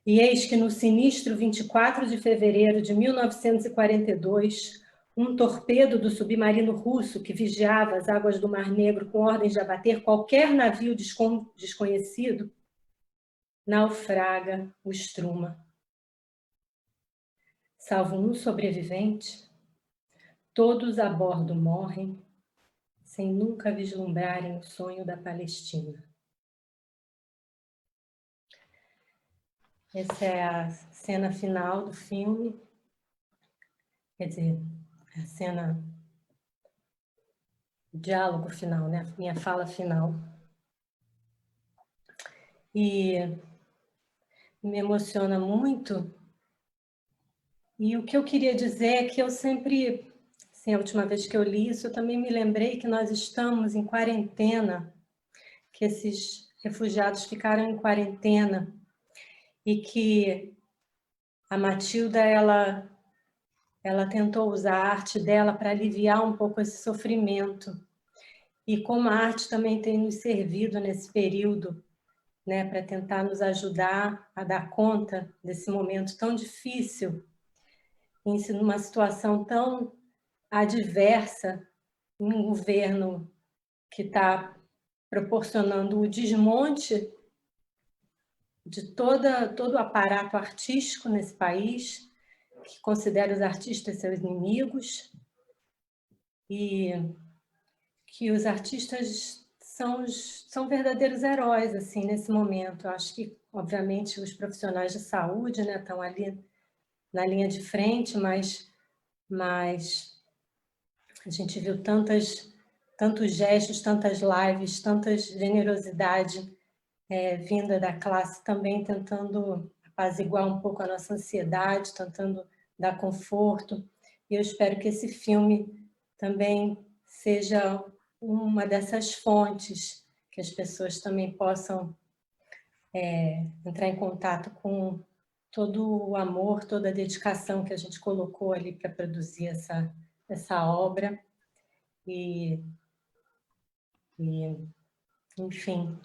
E eis que no sinistro 24 de fevereiro de 1942, um torpedo do submarino russo que vigiava as águas do Mar Negro com ordens de abater qualquer navio desconhecido, naufraga o Struma. Salvo um sobrevivente, todos a bordo morrem, sem nunca vislumbrarem o sonho da Palestina. Essa é a cena final do filme, quer dizer, a cena, o diálogo final, né? Minha fala final. E me emociona muito. E o que eu queria dizer é que eu sempre, assim, a última vez que eu li isso, eu também me lembrei que nós estamos em quarentena, que esses refugiados ficaram em quarentena e que a Matilda, ela tentou usar a arte dela para aliviar um pouco esse sofrimento. E como a arte também tem nos servido nesse período, né, para tentar nos ajudar a dar conta desse momento tão difícil, em uma situação tão adversa, em um governo que está proporcionando o desmonte de todo o aparato artístico nesse país, que considera os artistas seus inimigos, e que os artistas são verdadeiros heróis assim nesse momento. Eu acho que, obviamente, os profissionais de saúde, né, estão ali na linha de frente, mas a gente viu tantos gestos, tantas lives, tanta generosidade vinda da classe também, tentando apaziguar um pouco a nossa ansiedade, tentando dar conforto. E eu espero que esse filme também seja uma dessas fontes, que as pessoas também possam entrar em contato com todo o amor, toda a dedicação que a gente colocou ali para produzir essa obra. E, enfim,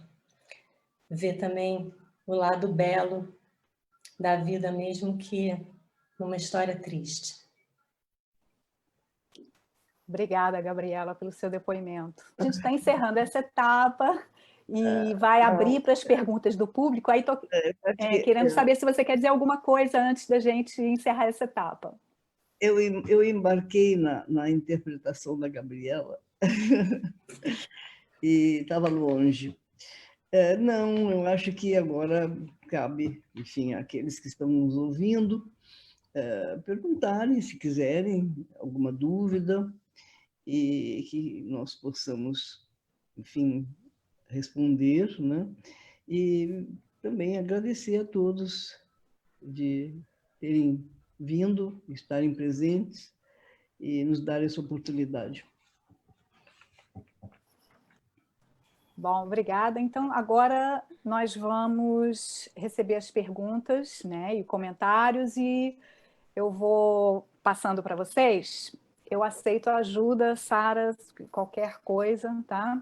ver também o lado belo da vida, mesmo que numa história triste. Obrigada, Gabriela, pelo seu depoimento. A gente está encerrando essa etapa e vai abrir para as perguntas do público. Aí estou querendo saber se você quer dizer alguma coisa antes da gente encerrar essa etapa. Eu embarquei na interpretação da Gabriela e estava longe. Não, eu acho que agora cabe, enfim, àqueles que estão nos ouvindo, perguntarem, se quiserem, alguma dúvida, e que nós possamos, enfim, responder, né? E também agradecer a todos de terem vindo, estarem presentes e nos darem essa oportunidade. Bom, obrigada. Então, agora nós vamos receber as perguntas, né, e comentários, e eu vou passando para vocês. Eu aceito a ajuda, Sara, qualquer coisa, tá?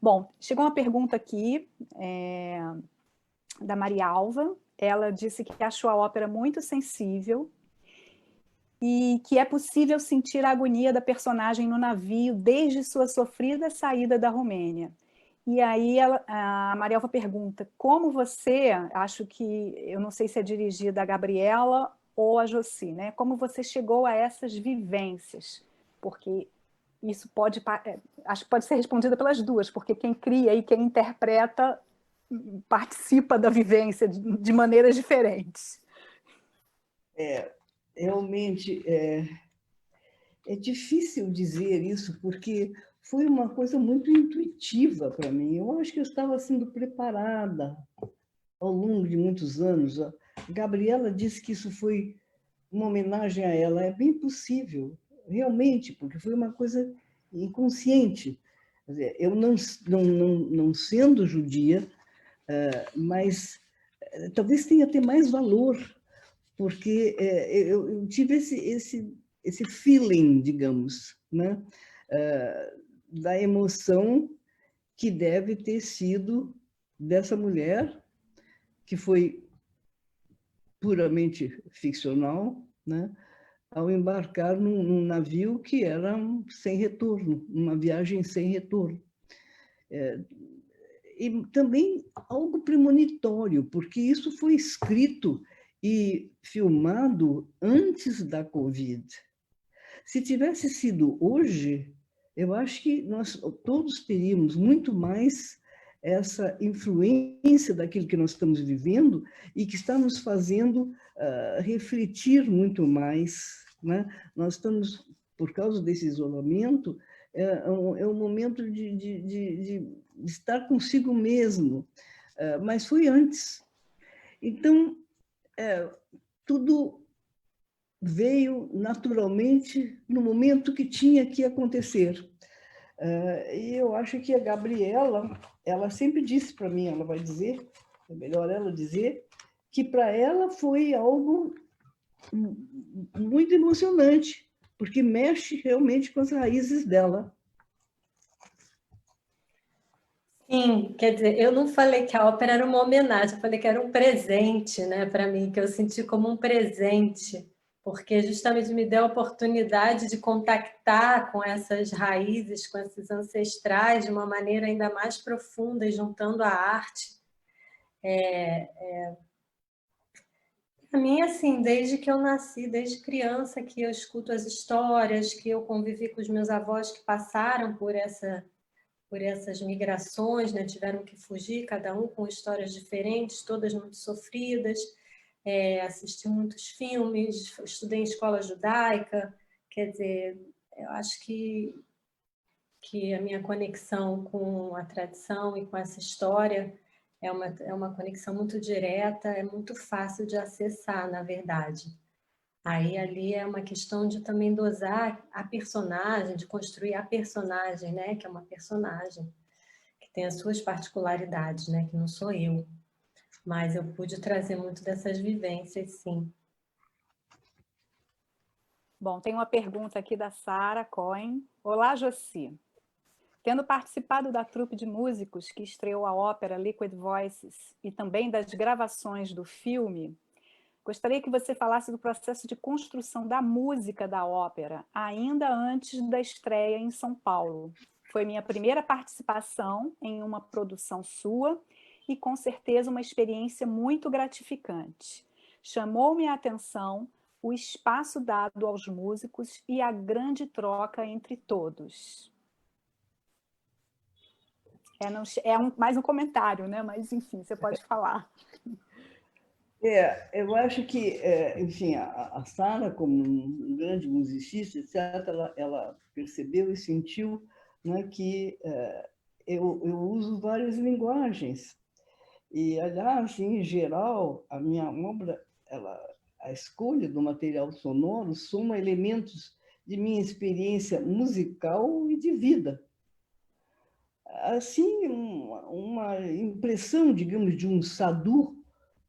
Bom, chegou uma pergunta aqui da Maria Alva. Ela disse que achou a ópera muito sensível e que é possível sentir a agonia da personagem no navio desde sua sofrida saída da Romênia. E aí a Marielva pergunta, como você, acho que, eu não sei se é dirigida a Gabriela ou a Jocy, né? Como você chegou a essas vivências? Porque isso acho que pode ser respondida pelas duas, porque quem cria e quem interpreta participa da vivência de maneiras diferentes. Realmente, é difícil dizer isso, porque foi uma coisa muito intuitiva para mim. Eu acho que eu estava sendo preparada ao longo de muitos anos. A Gabriela disse que isso foi uma homenagem a ela. É bem possível, realmente, porque foi uma coisa inconsciente. Quer dizer, eu não sendo judia, mas talvez tenha até mais valor, porque eu tive esse feeling, digamos, né? Da emoção que deve ter sido dessa mulher, que foi puramente ficcional, né? Ao embarcar num navio que era sem retorno, uma viagem sem retorno. E também algo premonitório, porque isso foi escrito e filmado antes da Covid. Se tivesse sido hoje, eu acho que nós todos teríamos muito mais essa influência daquilo que nós estamos vivendo e que está nos fazendo refletir muito mais, né? Nós estamos, por causa desse isolamento, é um momento de estar consigo mesmo, mas foi antes. Então, tudo veio naturalmente no momento que tinha que acontecer. E eu acho que a Gabriela, ela sempre disse para mim, ela vai dizer, é melhor ela dizer, que para ela foi algo muito emocionante, porque mexe realmente com as raízes dela. Sim, quer dizer, eu não falei que a ópera era uma homenagem, eu falei que era um presente, né, para mim, que eu senti como um presente, porque justamente me deu a oportunidade de contactar com essas raízes, com esses ancestrais, de uma maneira ainda mais profunda, e juntando a arte. Para mim, assim, desde que eu nasci, desde criança, que eu escuto as histórias, que eu convivi com os meus avós que passaram por por essas migrações, né? Tiveram que fugir, cada um com histórias diferentes, todas muito sofridas. Assisti muitos filmes, estudei em escola judaica, quer dizer, eu acho que a minha conexão com a tradição e com essa história é uma conexão muito direta, é muito fácil de acessar, na verdade. Aí ali é uma questão de também dosar a personagem, de construir a personagem, né? Que é uma personagem que tem as suas particularidades, né? Que não sou eu. Mas eu pude trazer muito dessas vivências, sim. Bom, tem uma pergunta aqui da Sara Cohen. Olá, Josi. Tendo participado da trupe de músicos que estreou a ópera Liquid Voices e também das gravações do filme, gostaria que você falasse do processo de construção da música da ópera, ainda antes da estreia em São Paulo. Foi minha primeira participação em uma produção sua e, com certeza, uma experiência muito gratificante. Chamou-me a atenção o espaço dado aos músicos e a grande troca entre todos. Mais um comentário, né? Mas, enfim, você pode falar. Eu acho que, enfim, a Sara, como um grande musicista, etc., ela percebeu e sentiu, né, que eu uso várias linguagens. E, aliás, em geral, a minha obra, a escolha do material sonoro soma elementos de minha experiência musical e de vida. Assim, uma impressão, digamos, de um sadhu,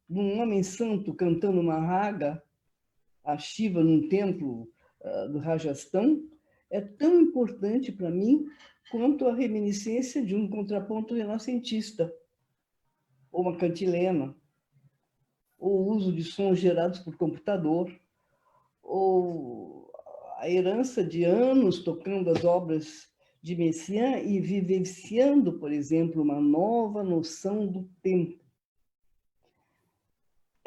de um homem santo cantando uma raga, a Shiva num templo do Rajastão, é tão importante para mim quanto a reminiscência de um contraponto renascentista, ou uma cantilena, ou o uso de sons gerados por computador, ou a herança de anos tocando as obras de Messiaen e vivenciando, por exemplo, uma nova noção do tempo.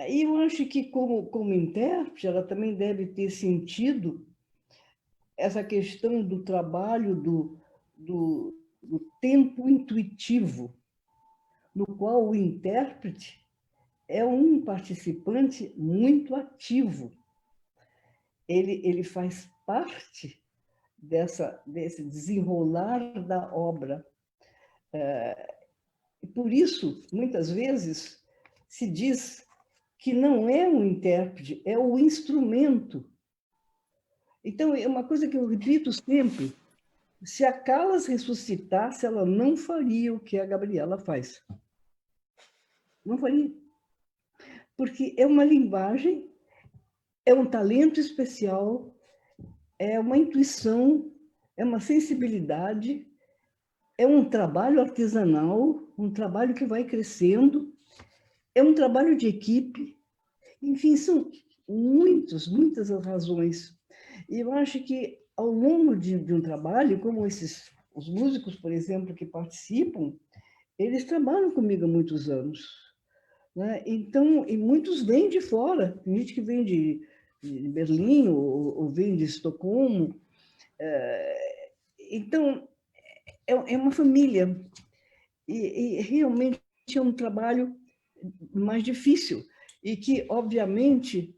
E eu acho que, como intérprete, ela também deve ter sentido essa questão do trabalho do tempo intuitivo, no qual o intérprete é um participante muito ativo. Ele faz parte desse desenrolar da obra. E por isso, muitas vezes, se diz que não é o intérprete, é o instrumento. Então, é uma coisa que eu repito sempre, se a Callas ressuscitasse, ela não faria o que a Gabriela faz. Não faria. Porque é uma linguagem, é um talento especial, é uma intuição, é uma sensibilidade, é um trabalho artesanal, um trabalho que vai crescendo, é um trabalho de equipe. Enfim, são muitas as razões. E eu acho que, ao longo de um trabalho, como os músicos, por exemplo, que participam, eles trabalham comigo há muitos anos, né? Então, e muitos vêm de fora. Tem gente que vem de Berlim ou vem de Estocolmo. Então, é uma família. E realmente é um trabalho mais difícil. E que, obviamente,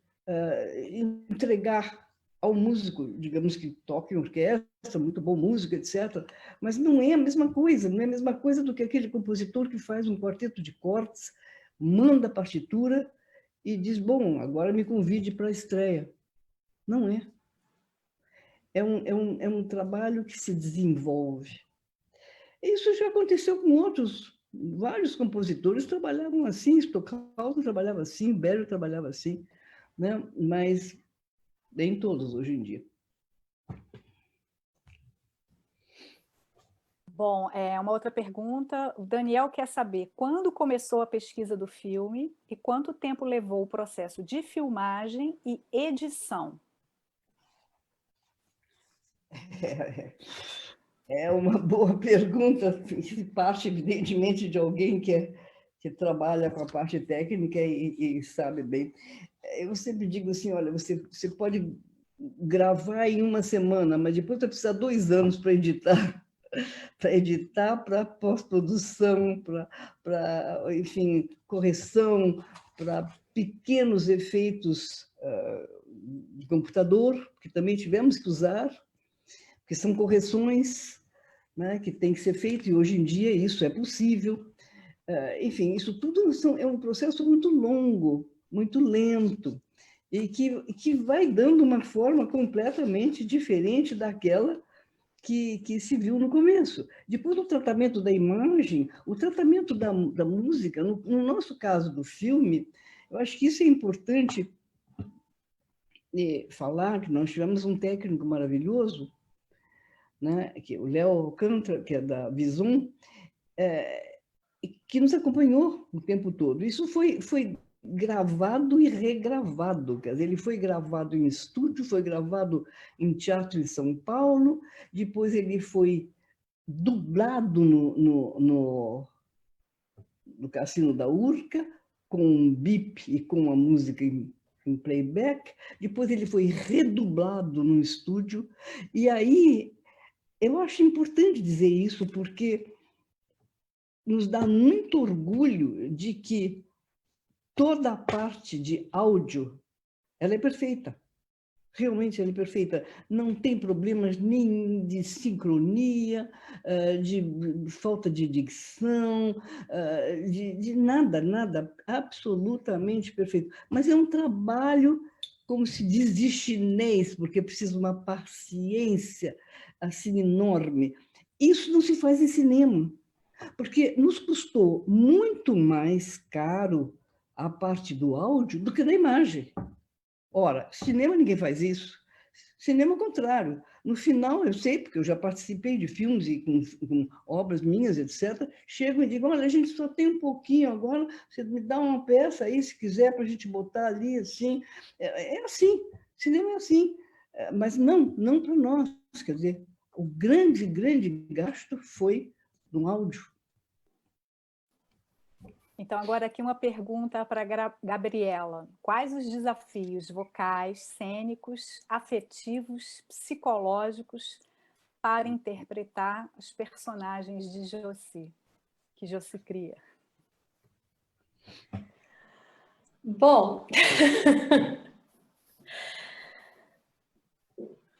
entregar ao músico, digamos que toque em orquestra, muito bom músico, etc., mas não é a mesma coisa, não é a mesma coisa do que aquele compositor que faz um quarteto de cordas, manda a partitura e diz, bom, agora me convide para a estreia. Não é. É um trabalho que se desenvolve. Isso já aconteceu com vários compositores trabalhavam assim, Stockhausen trabalhava assim, Berio trabalhava assim, né? Mas nem todos hoje em dia. Bom, uma outra pergunta. O Daniel quer saber quando começou a pesquisa do filme e quanto tempo levou o processo de filmagem e edição. É uma boa pergunta, parte, evidentemente, de alguém que trabalha com a parte técnica e sabe bem. Eu sempre digo assim, olha, você pode gravar em uma semana, mas depois vai precisar 2 anos para editar. para editar, para pós-produção, enfim, correção, para pequenos efeitos de computador, que também tivemos que usar, porque são correções, né, que tem que ser feito, e hoje em dia isso é possível. Enfim, isso tudo é um processo muito longo, muito lento, e que vai dando uma forma completamente diferente daquela que se viu no começo. Depois do tratamento da imagem, o tratamento da música, no nosso caso do filme, eu acho que isso é importante falar, que nós tivemos um técnico maravilhoso, né, que o Léo Alcântara, que é da Vison, que nos acompanhou o tempo todo. Isso foi gravado e regravado, quer dizer, ele foi gravado em estúdio, foi gravado em Teatro de São Paulo, depois ele foi dublado no Cassino da Urca, com um bip e com a música em playback, depois ele foi redublado no estúdio, e aí eu acho importante dizer isso, porque nos dá muito orgulho de que toda a parte de áudio ela é perfeita. Realmente ela é perfeita. Não tem problemas nem de sincronia, de falta de dicção, de nada, nada. Absolutamente perfeito. Mas é um trabalho, como se diz, de chinês, porque precisa uma paciência assim enorme. Isso não se faz em cinema, porque nos custou muito mais caro a parte do áudio do que da imagem. Ora, cinema ninguém faz isso. Cinema é o contrário. No final, eu sei, porque eu já participei de filmes e com obras minhas, etc. Chego e digo, olha, a gente só tem um pouquinho agora, você me dá uma peça aí, se quiser, para a gente botar ali, assim. É assim, cinema é assim. Mas não para nós. Quer dizer, o grande gasto foi no áudio. Então, agora aqui uma pergunta para a Gabriela. Quais os desafios vocais, cênicos, afetivos, psicológicos para interpretar os personagens de Josi, que Josi cria? Bom,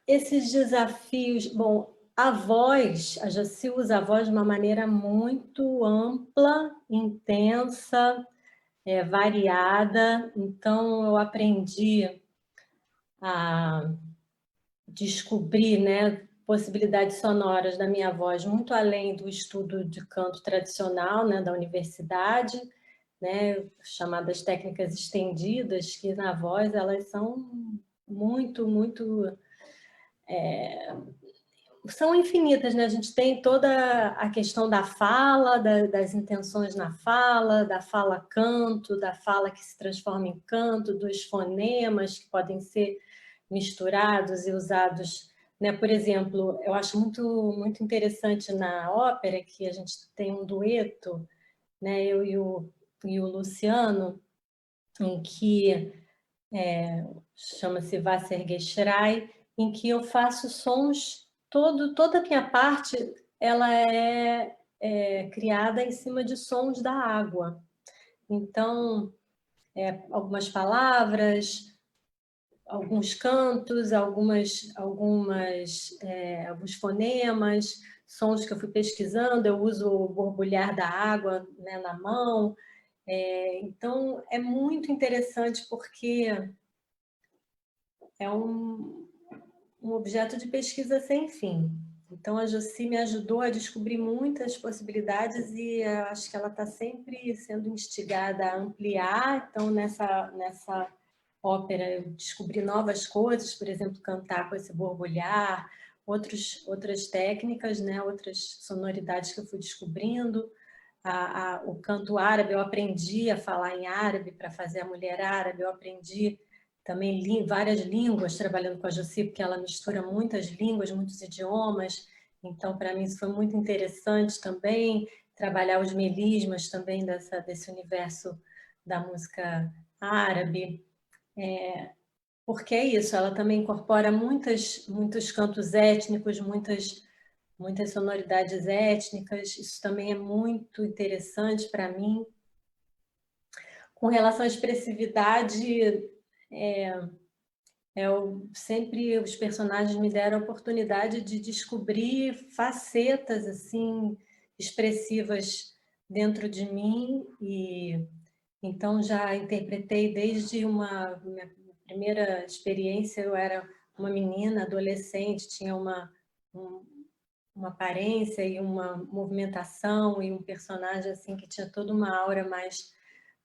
esses desafios... Bom, a voz, a Josi usa a voz de uma maneira muito ampla, intensa, variada. Então, eu aprendi a descobrir, né, possibilidades sonoras da minha voz muito além do estudo de canto tradicional, né, da universidade, né, chamadas técnicas estendidas, que na voz elas são muito são infinitas, né? A gente tem toda a questão da fala, das intenções na fala, da fala canto, da fala que se transforma em canto, dos fonemas que podem ser misturados e usados, né? Por exemplo, eu acho muito interessante na ópera que a gente tem um dueto, né? Eu e o Luciano, em que chama-se Wassergeschrei, em que eu faço sons, toda a minha parte ela é criada em cima de sons da água. Então, algumas palavras, alguns cantos, alguns fonemas, sons que eu fui pesquisando, eu uso o borbulhar da água, né, na mão. Então, é muito interessante porque é um objeto de pesquisa sem fim. Então, a Josi me ajudou a descobrir muitas possibilidades e acho que ela está sempre sendo instigada a ampliar. Então, nessa ópera, eu descobri novas coisas, por exemplo, cantar com esse borbulhar, outras técnicas, né? Outras sonoridades que eu fui descobrindo. O canto árabe, eu aprendi a falar em árabe para fazer a mulher árabe, eu aprendi também várias línguas trabalhando com a Josi, porque ela mistura muitas línguas, muitos idiomas. Então, para mim, isso foi muito interessante também, trabalhar os melismas também desse universo da música árabe. Porque é isso, ela também incorpora muitos cantos étnicos, muitas muitas sonoridades étnicas, isso também é muito interessante para mim. Com relação à expressividade, sempre os personagens me deram a oportunidade de descobrir facetas assim expressivas dentro de mim, e então já interpretei desde minha primeira experiência. Eu era uma menina, adolescente, tinha uma aparência e uma movimentação e um personagem assim que tinha toda uma aura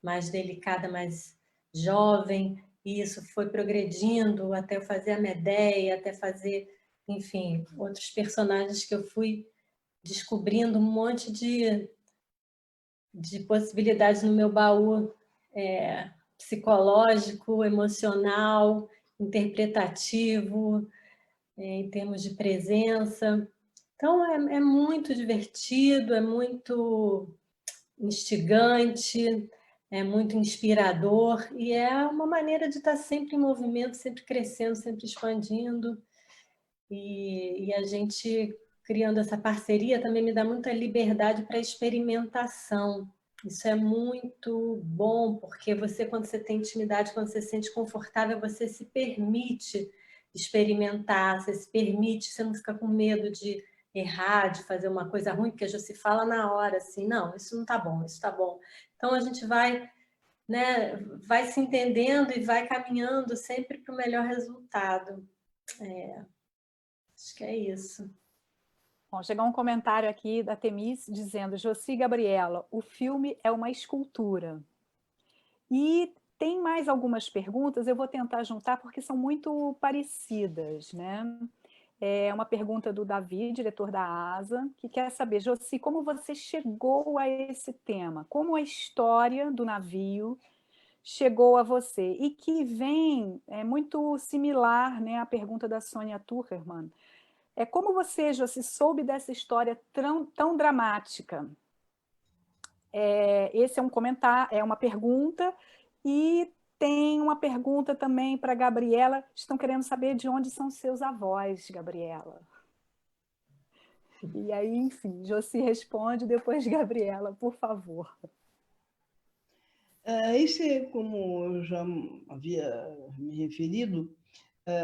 mais delicada, mais jovem, e isso foi progredindo até eu fazer a Medeia, até fazer, enfim, outros personagens que eu fui descobrindo um monte de possibilidades no meu baú psicológico, emocional, interpretativo, em termos de presença. Então, é muito divertido, é muito instigante, é muito inspirador, e é uma maneira de estar sempre em movimento, sempre crescendo, sempre expandindo. E a gente criando essa parceria também me dá muita liberdade para experimentação. Isso é muito bom, porque você, quando você tem intimidade, quando você se sente confortável, você se permite experimentar, você se permite, você não fica com medo de errar, de fazer uma coisa ruim, porque já se fala na hora, assim, não, isso não está bom, isso está bom. Então, a gente vai, né, vai se entendendo e vai caminhando sempre para o melhor resultado. Acho que é isso. Bom, chegou um comentário aqui da Temis dizendo: Josi Gabriela, o filme é uma escultura. E tem mais algumas perguntas, eu vou tentar juntar porque são muito parecidas, né? É uma pergunta do Davi, diretor da ASA, que quer saber, Josi, como você chegou a esse tema? Como a história do navio chegou a você? E que vem, é muito similar, né, à pergunta da Sônia Tucherman. Como você, Josi, soube dessa história tão dramática? Esse é um comentário, é uma pergunta, e tem uma pergunta também para a Gabriela. Estão querendo saber de onde são seus avós, Gabriela. E aí, enfim, Josi responde, depois Gabriela, por favor. Isso é, como eu já havia me referido,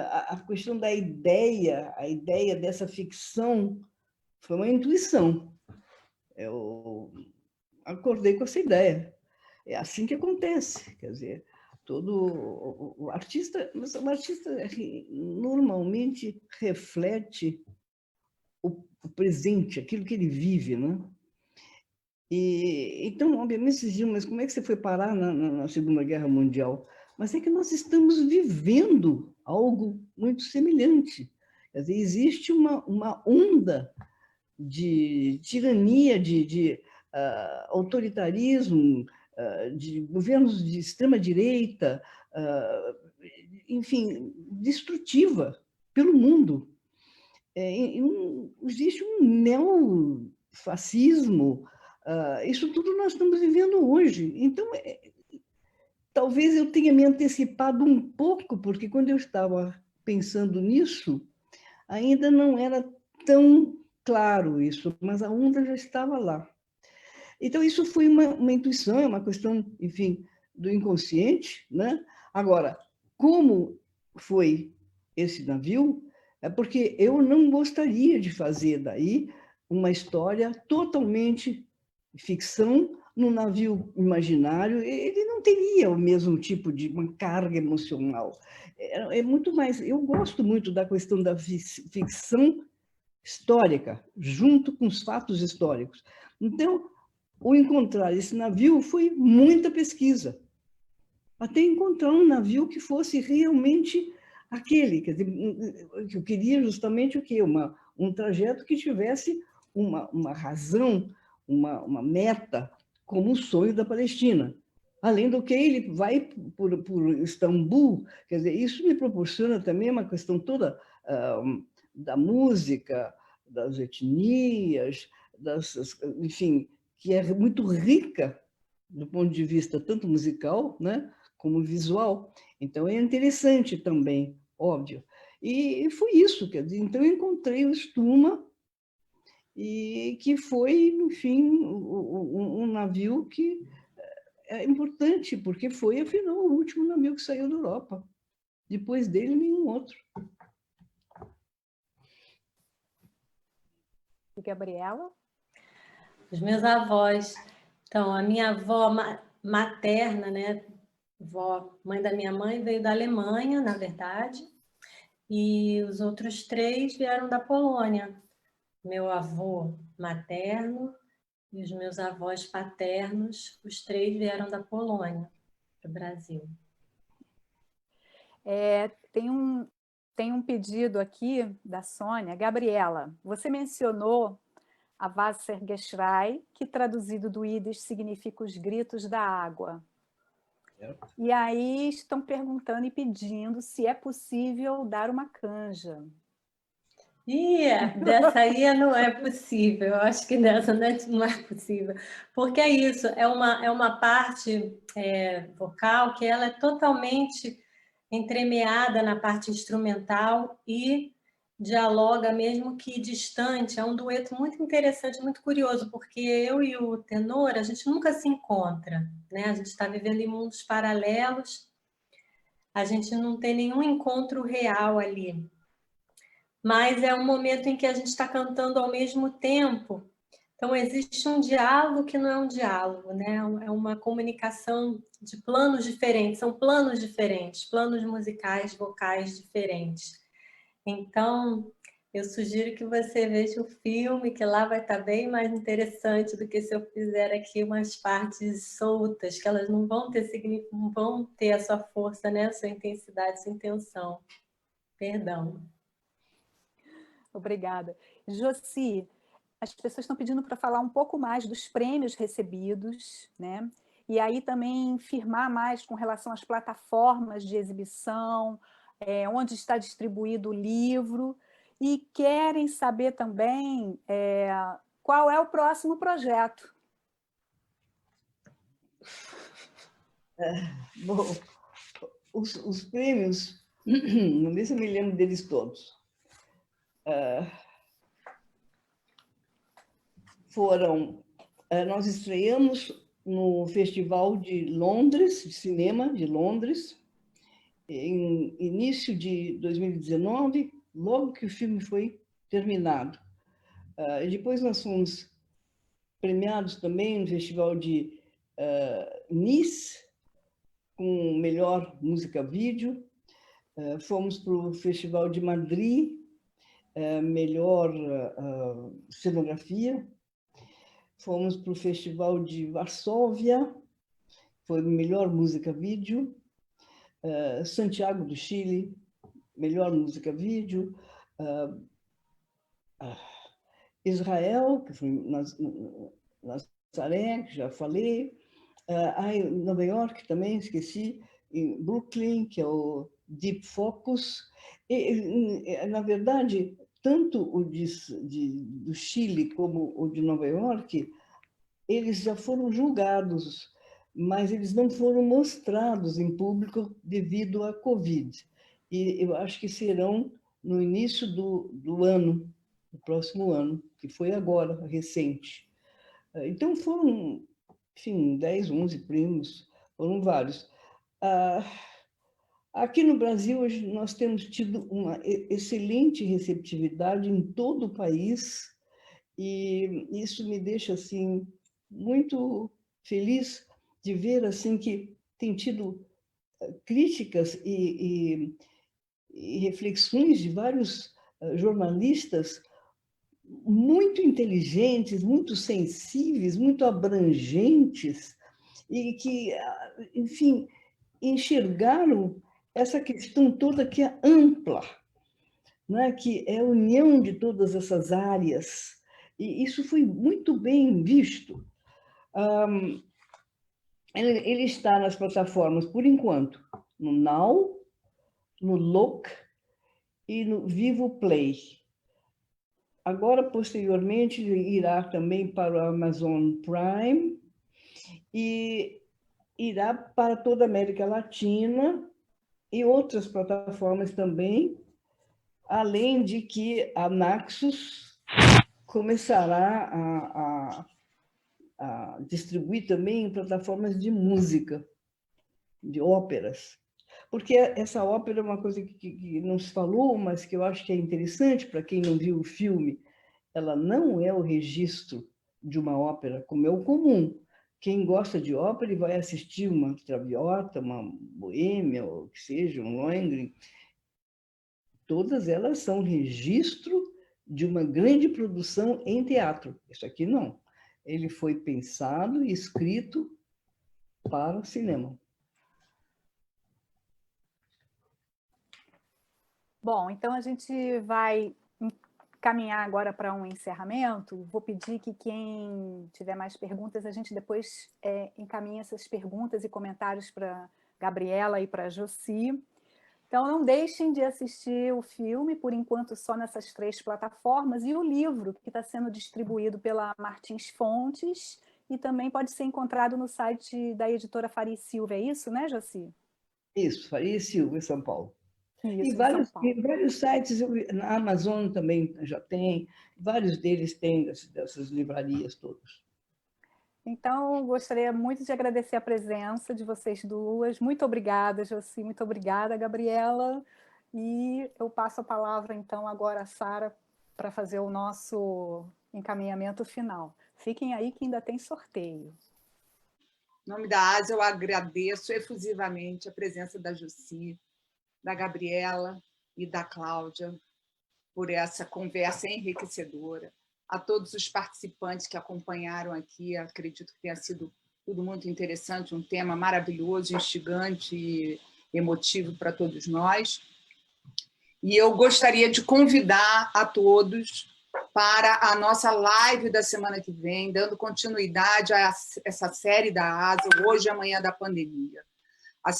a questão da ideia, a ideia dessa ficção foi uma intuição. Eu acordei com essa ideia. É assim que acontece, quer dizer, todo o artista, mas o artista normalmente reflete o presente, aquilo que ele vive, né? E então, obviamente, vocês diziam, mas como é que você foi parar na Segunda Guerra Mundial? Mas é que nós estamos vivendo algo muito semelhante. Quer dizer, existe uma onda de tirania, de autoritarismo, de governos de extrema-direita, enfim, destrutiva pelo mundo. Existe um neofascismo, isso tudo nós estamos vivendo hoje. Então, talvez eu tenha me antecipado um pouco, porque quando eu estava pensando nisso, ainda não era tão claro isso, mas a onda já estava lá. Então, isso foi uma intuição, é uma questão, enfim, do inconsciente, né? Agora, como foi esse navio, é porque eu não gostaria de fazer daí uma história totalmente ficção num navio imaginário. Ele não teria o mesmo tipo de uma carga emocional. É muito mais... Eu gosto muito da questão da ficção histórica, junto com os fatos históricos. Então, o encontrar esse navio foi muita pesquisa, até encontrar um navio que fosse realmente aquele. Quer dizer, eu queria justamente o quê? Um trajeto que tivesse uma razão, uma meta, como o sonho da Palestina. Além do que, ele vai por Istambul, quer dizer, isso me proporciona também uma questão toda da música, das etnias, enfim, que é muito rica do ponto de vista tanto musical, né, como visual. Então, é interessante também, óbvio. E foi isso, quer dizer, então eu encontrei o Stuma e que foi, no fim, um navio que é importante, porque foi, afinal, o último navio que saiu da Europa. Depois dele, nenhum outro. E Gabriela? Os meus avós. Então, a minha avó materna, né? Mãe da minha mãe, veio da Alemanha, na verdade, e os outros 3 vieram da Polônia. Meu avô materno e os meus avós paternos, os 3 vieram da Polônia para o Brasil. Tem um pedido aqui da Sônia. Gabriela, você mencionou a Wassergeschrei, que traduzido do Yiddish significa os gritos da água. E aí estão perguntando e pedindo se é possível dar uma canja. Dessa aí não é possível, eu acho que dessa não é possível, porque é isso, é uma parte vocal que ela é totalmente entremeada na parte instrumental e dialoga mesmo que distante, é um dueto muito interessante, muito curioso, porque eu e o tenor, a gente nunca se encontra, né? A gente está vivendo em mundos paralelos, a gente não tem nenhum encontro real ali. Mas é um momento em que a gente está cantando ao mesmo tempo. Então, existe um diálogo que não é um diálogo, né? É uma comunicação de planos diferentes, são planos diferentes, planos musicais, vocais diferentes. Então, eu sugiro que você veja o filme, que lá vai estar bem mais interessante do que se eu fizer aqui umas partes soltas, que elas não vão ter a sua força, né? A sua intensidade, a sua intenção. Perdão. Obrigada. Josi, as pessoas estão pedindo para falar um pouco mais dos prêmios recebidos, né? E aí também firmar mais com relação às plataformas de exibição, onde está distribuído o livro, e querem saber também qual é o próximo projeto. Bom, os prêmios, não sei se eu me lembro deles todos. Nós estreamos no Festival de Londres, de Cinema de Londres, em início de 2019, logo que o filme foi terminado. Depois nós fomos premiados também no Festival de Nice, com melhor música vídeo. Fomos para o Festival de Madrid, melhor cenografia. Fomos para o Festival de Varsóvia, foi melhor música vídeo. Santiago do Chile, melhor música vídeo. Israel, que foi Nazaré, que já falei. Nova York também, esqueci. Em Brooklyn, que é o Deep Focus. Na verdade, tanto o do Chile como o de Nova York, eles já foram julgados, mas eles não foram mostrados em público devido à Covid. E eu acho que serão no início do ano, do próximo ano, que foi agora, recente. Então, foram, enfim, 10, 11 prêmios, foram vários. Aqui no Brasil, hoje, nós temos tido uma excelente receptividade em todo o país, e isso me deixa assim muito feliz de ver assim que tem tido críticas e reflexões de vários jornalistas muito inteligentes, muito sensíveis, muito abrangentes, e que, enfim, enxergaram essa questão toda que é ampla, né? Que é a união de todas essas áreas. E isso foi muito bem visto. Ele está nas plataformas, por enquanto, no Now, no Look e no Vivo Play. Agora, posteriormente, irá também para o Amazon Prime e irá para toda a América Latina e outras plataformas também, além de que a Naxos começará a distribuir também em plataformas de música, de óperas. Porque essa ópera é uma coisa que não se falou, mas que eu acho que é interessante para quem não viu o filme. Ela não é o registro de uma ópera, como é o comum. Quem gosta de ópera e vai assistir uma Traviata, uma Boêmia, ou que seja, um Lohengrin, todas elas são registro de uma grande produção em teatro. Isso aqui não. Ele foi pensado e escrito para o cinema. Bom, então a gente vai caminhar agora para um encerramento. Vou pedir que quem tiver mais perguntas, a gente depois encaminhe essas perguntas e comentários para Gabriela e para Josi. Então, não deixem de assistir o filme, por enquanto só nessas 3 plataformas, e o livro, que está sendo distribuído pela Martins Fontes, e também pode ser encontrado no site da editora Faria e Silva. É isso, né, Josi? Isso, Faria e Silva, em São Paulo. Isso, E vários sites, na Amazon também já tem, vários deles têm dessas livrarias todas. Então, gostaria muito de agradecer a presença de vocês duas. Muito obrigada, Josi, muito obrigada, Gabriela. E eu passo a palavra, então, agora a Sara para fazer o nosso encaminhamento final. Fiquem aí que ainda tem sorteio. Em nome da ASA, eu agradeço efusivamente a presença da Josi, da Gabriela e da Cláudia por essa conversa enriquecedora. A todos os participantes que acompanharam aqui, acredito que tenha sido tudo muito interessante, um tema maravilhoso, instigante e emotivo para todos nós. E eu gostaria de convidar a todos para a nossa live da semana que vem, dando continuidade a essa série da ASA, Hoje e Amanhã da Pandemia. A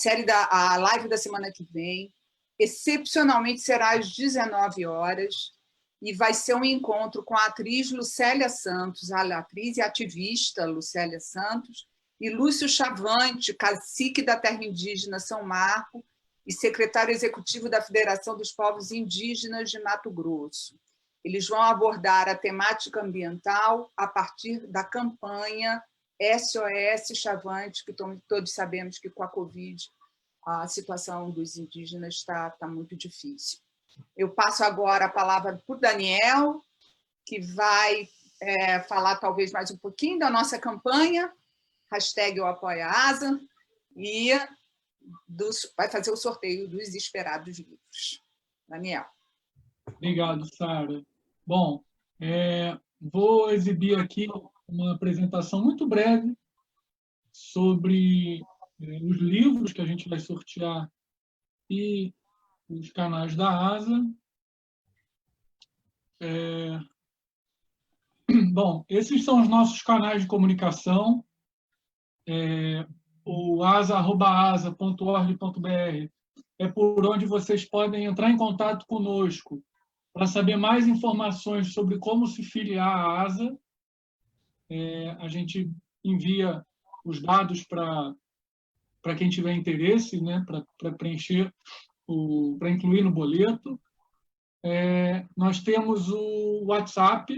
live da semana que vem, excepcionalmente, será às 19 horas, e vai ser um encontro com a atriz Lucélia Santos, a atriz e ativista Lucélia Santos, e Lúcio Chavante, cacique da terra indígena São Marco e secretário executivo da Federação dos Povos Indígenas de Mato Grosso. Eles vão abordar a temática ambiental a partir da campanha SOS Chavante, que todos sabemos que com a Covid a situação dos indígenas está muito difícil. Eu passo agora a palavra para o Daniel, que vai falar talvez mais um pouquinho da nossa campanha, #YouApoiaASA, e vai fazer o sorteio dos esperados livros. Daniel. Obrigado, Sara. Bom, vou exibir aqui uma apresentação muito breve sobre os livros que a gente vai sortear e os canais da ASA. Bom, esses são os nossos canais de comunicação. O asa@asa.org.br é por onde vocês podem entrar em contato conosco para saber mais informações sobre como se filiar à ASA. A gente envia os dados para quem tiver interesse, né, para preencher, para incluir no boleto. Nós temos o WhatsApp,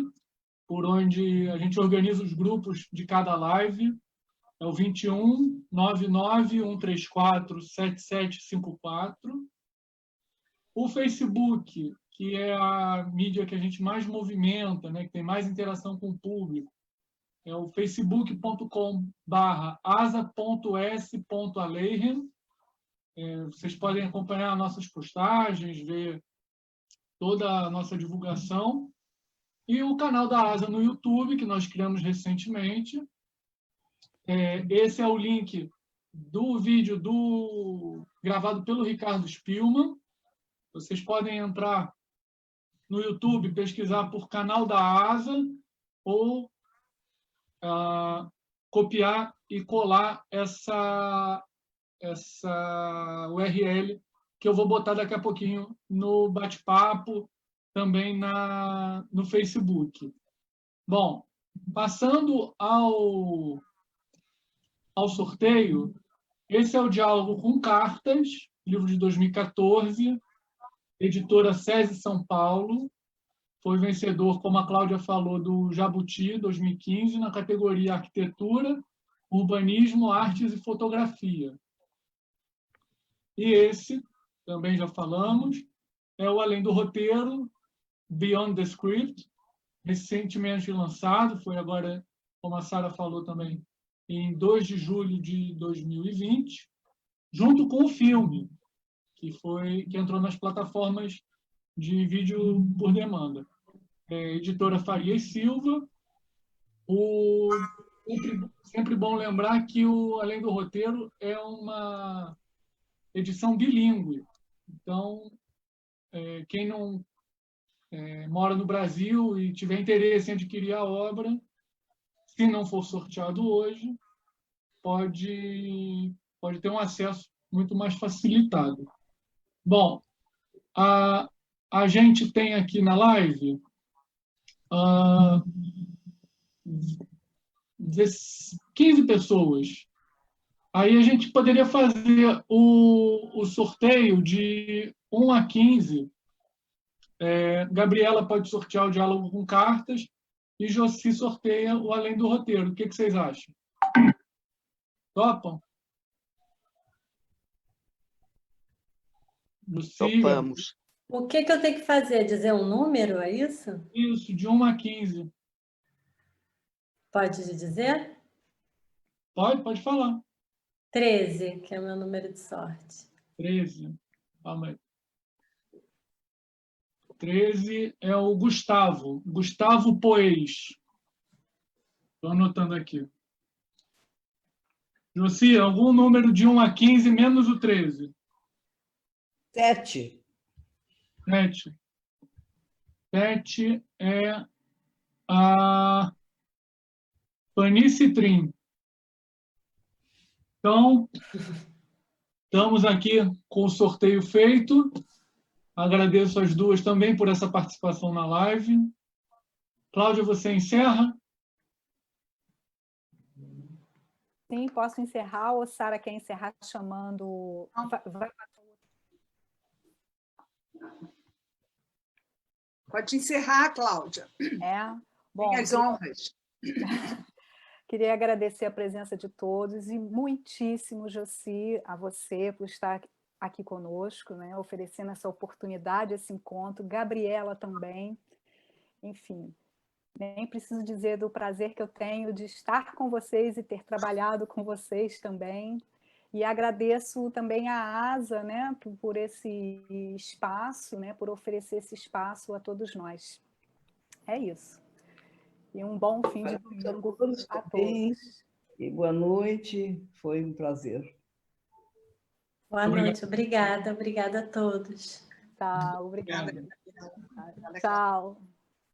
por onde a gente organiza os grupos de cada live. É o 21 99 134 7754. O Facebook, que é a mídia que a gente mais movimenta, né, que tem mais interação com o público, é o facebook.com/asa.s.aleiren. Vocês podem acompanhar nossas postagens, ver toda a nossa divulgação. E o canal da ASA no YouTube, que nós criamos recentemente. Esse é o link do vídeo gravado pelo Ricardo Spielmann. Vocês podem entrar no YouTube, pesquisar por canal da ASA, ou copiar e colar essa URL que eu vou botar daqui a pouquinho no bate-papo, também no Facebook. Bom, passando ao sorteio, esse é o Diálogo com Cartas, livro de 2014, editora SESI São Paulo. foi vencedor, como a Cláudia falou, do Jabuti 2015, na categoria Arquitetura, Urbanismo, Artes e Fotografia. E esse, também já falamos, é o Além do Roteiro, Beyond the Script, recentemente lançado, foi agora, como a Sara falou também, em 2 de julho de 2020, junto com o filme, que entrou nas plataformas de vídeo por demanda. Editora Faria e Silva. Sempre bom lembrar que o Além do Roteiro é uma edição bilíngue. Então, quem não mora no Brasil e tiver interesse em adquirir a obra, se não for sorteado hoje, pode ter um acesso muito mais facilitado. Bom, a gente tem aqui na live 15 pessoas. Aí a gente poderia fazer o sorteio de 1 a 15. Gabriela pode sortear o Diálogo com Cartas e Josi sorteia o Além do Roteiro. O que vocês acham? Topam? Topamos. O que eu tenho que fazer? Dizer um número, é isso? Isso, de 1 a 15. Pode dizer? Pode falar. 13, que é o meu número de sorte. 13. Calma aí. 13 é o Gustavo. Gustavo Poeis. Estou anotando aqui. Josi, algum número de 1 a 15 menos o 13? 7. 7. 7 é a Panice Trim. Então, estamos aqui com o sorteio feito. Agradeço as duas também por essa participação na live. Cláudia, você encerra? Sim, posso encerrar, ou Sara quer encerrar chamando... Pode encerrar, Cláudia. Bom, as honras. Queria agradecer a presença de todos e muitíssimo, Josi, a você por estar aqui conosco, né, oferecendo essa oportunidade, esse encontro. Gabriela também. Enfim, nem preciso dizer do prazer que eu tenho de estar com vocês e ter trabalhado com vocês também. E agradeço também à ASA, né, por esse espaço, né, por oferecer esse espaço a todos nós. É isso. E um bom fim de domingo a todos. E boa noite, foi um prazer. Boa noite, obrigada a todos. Tá, obrigada. Tchau.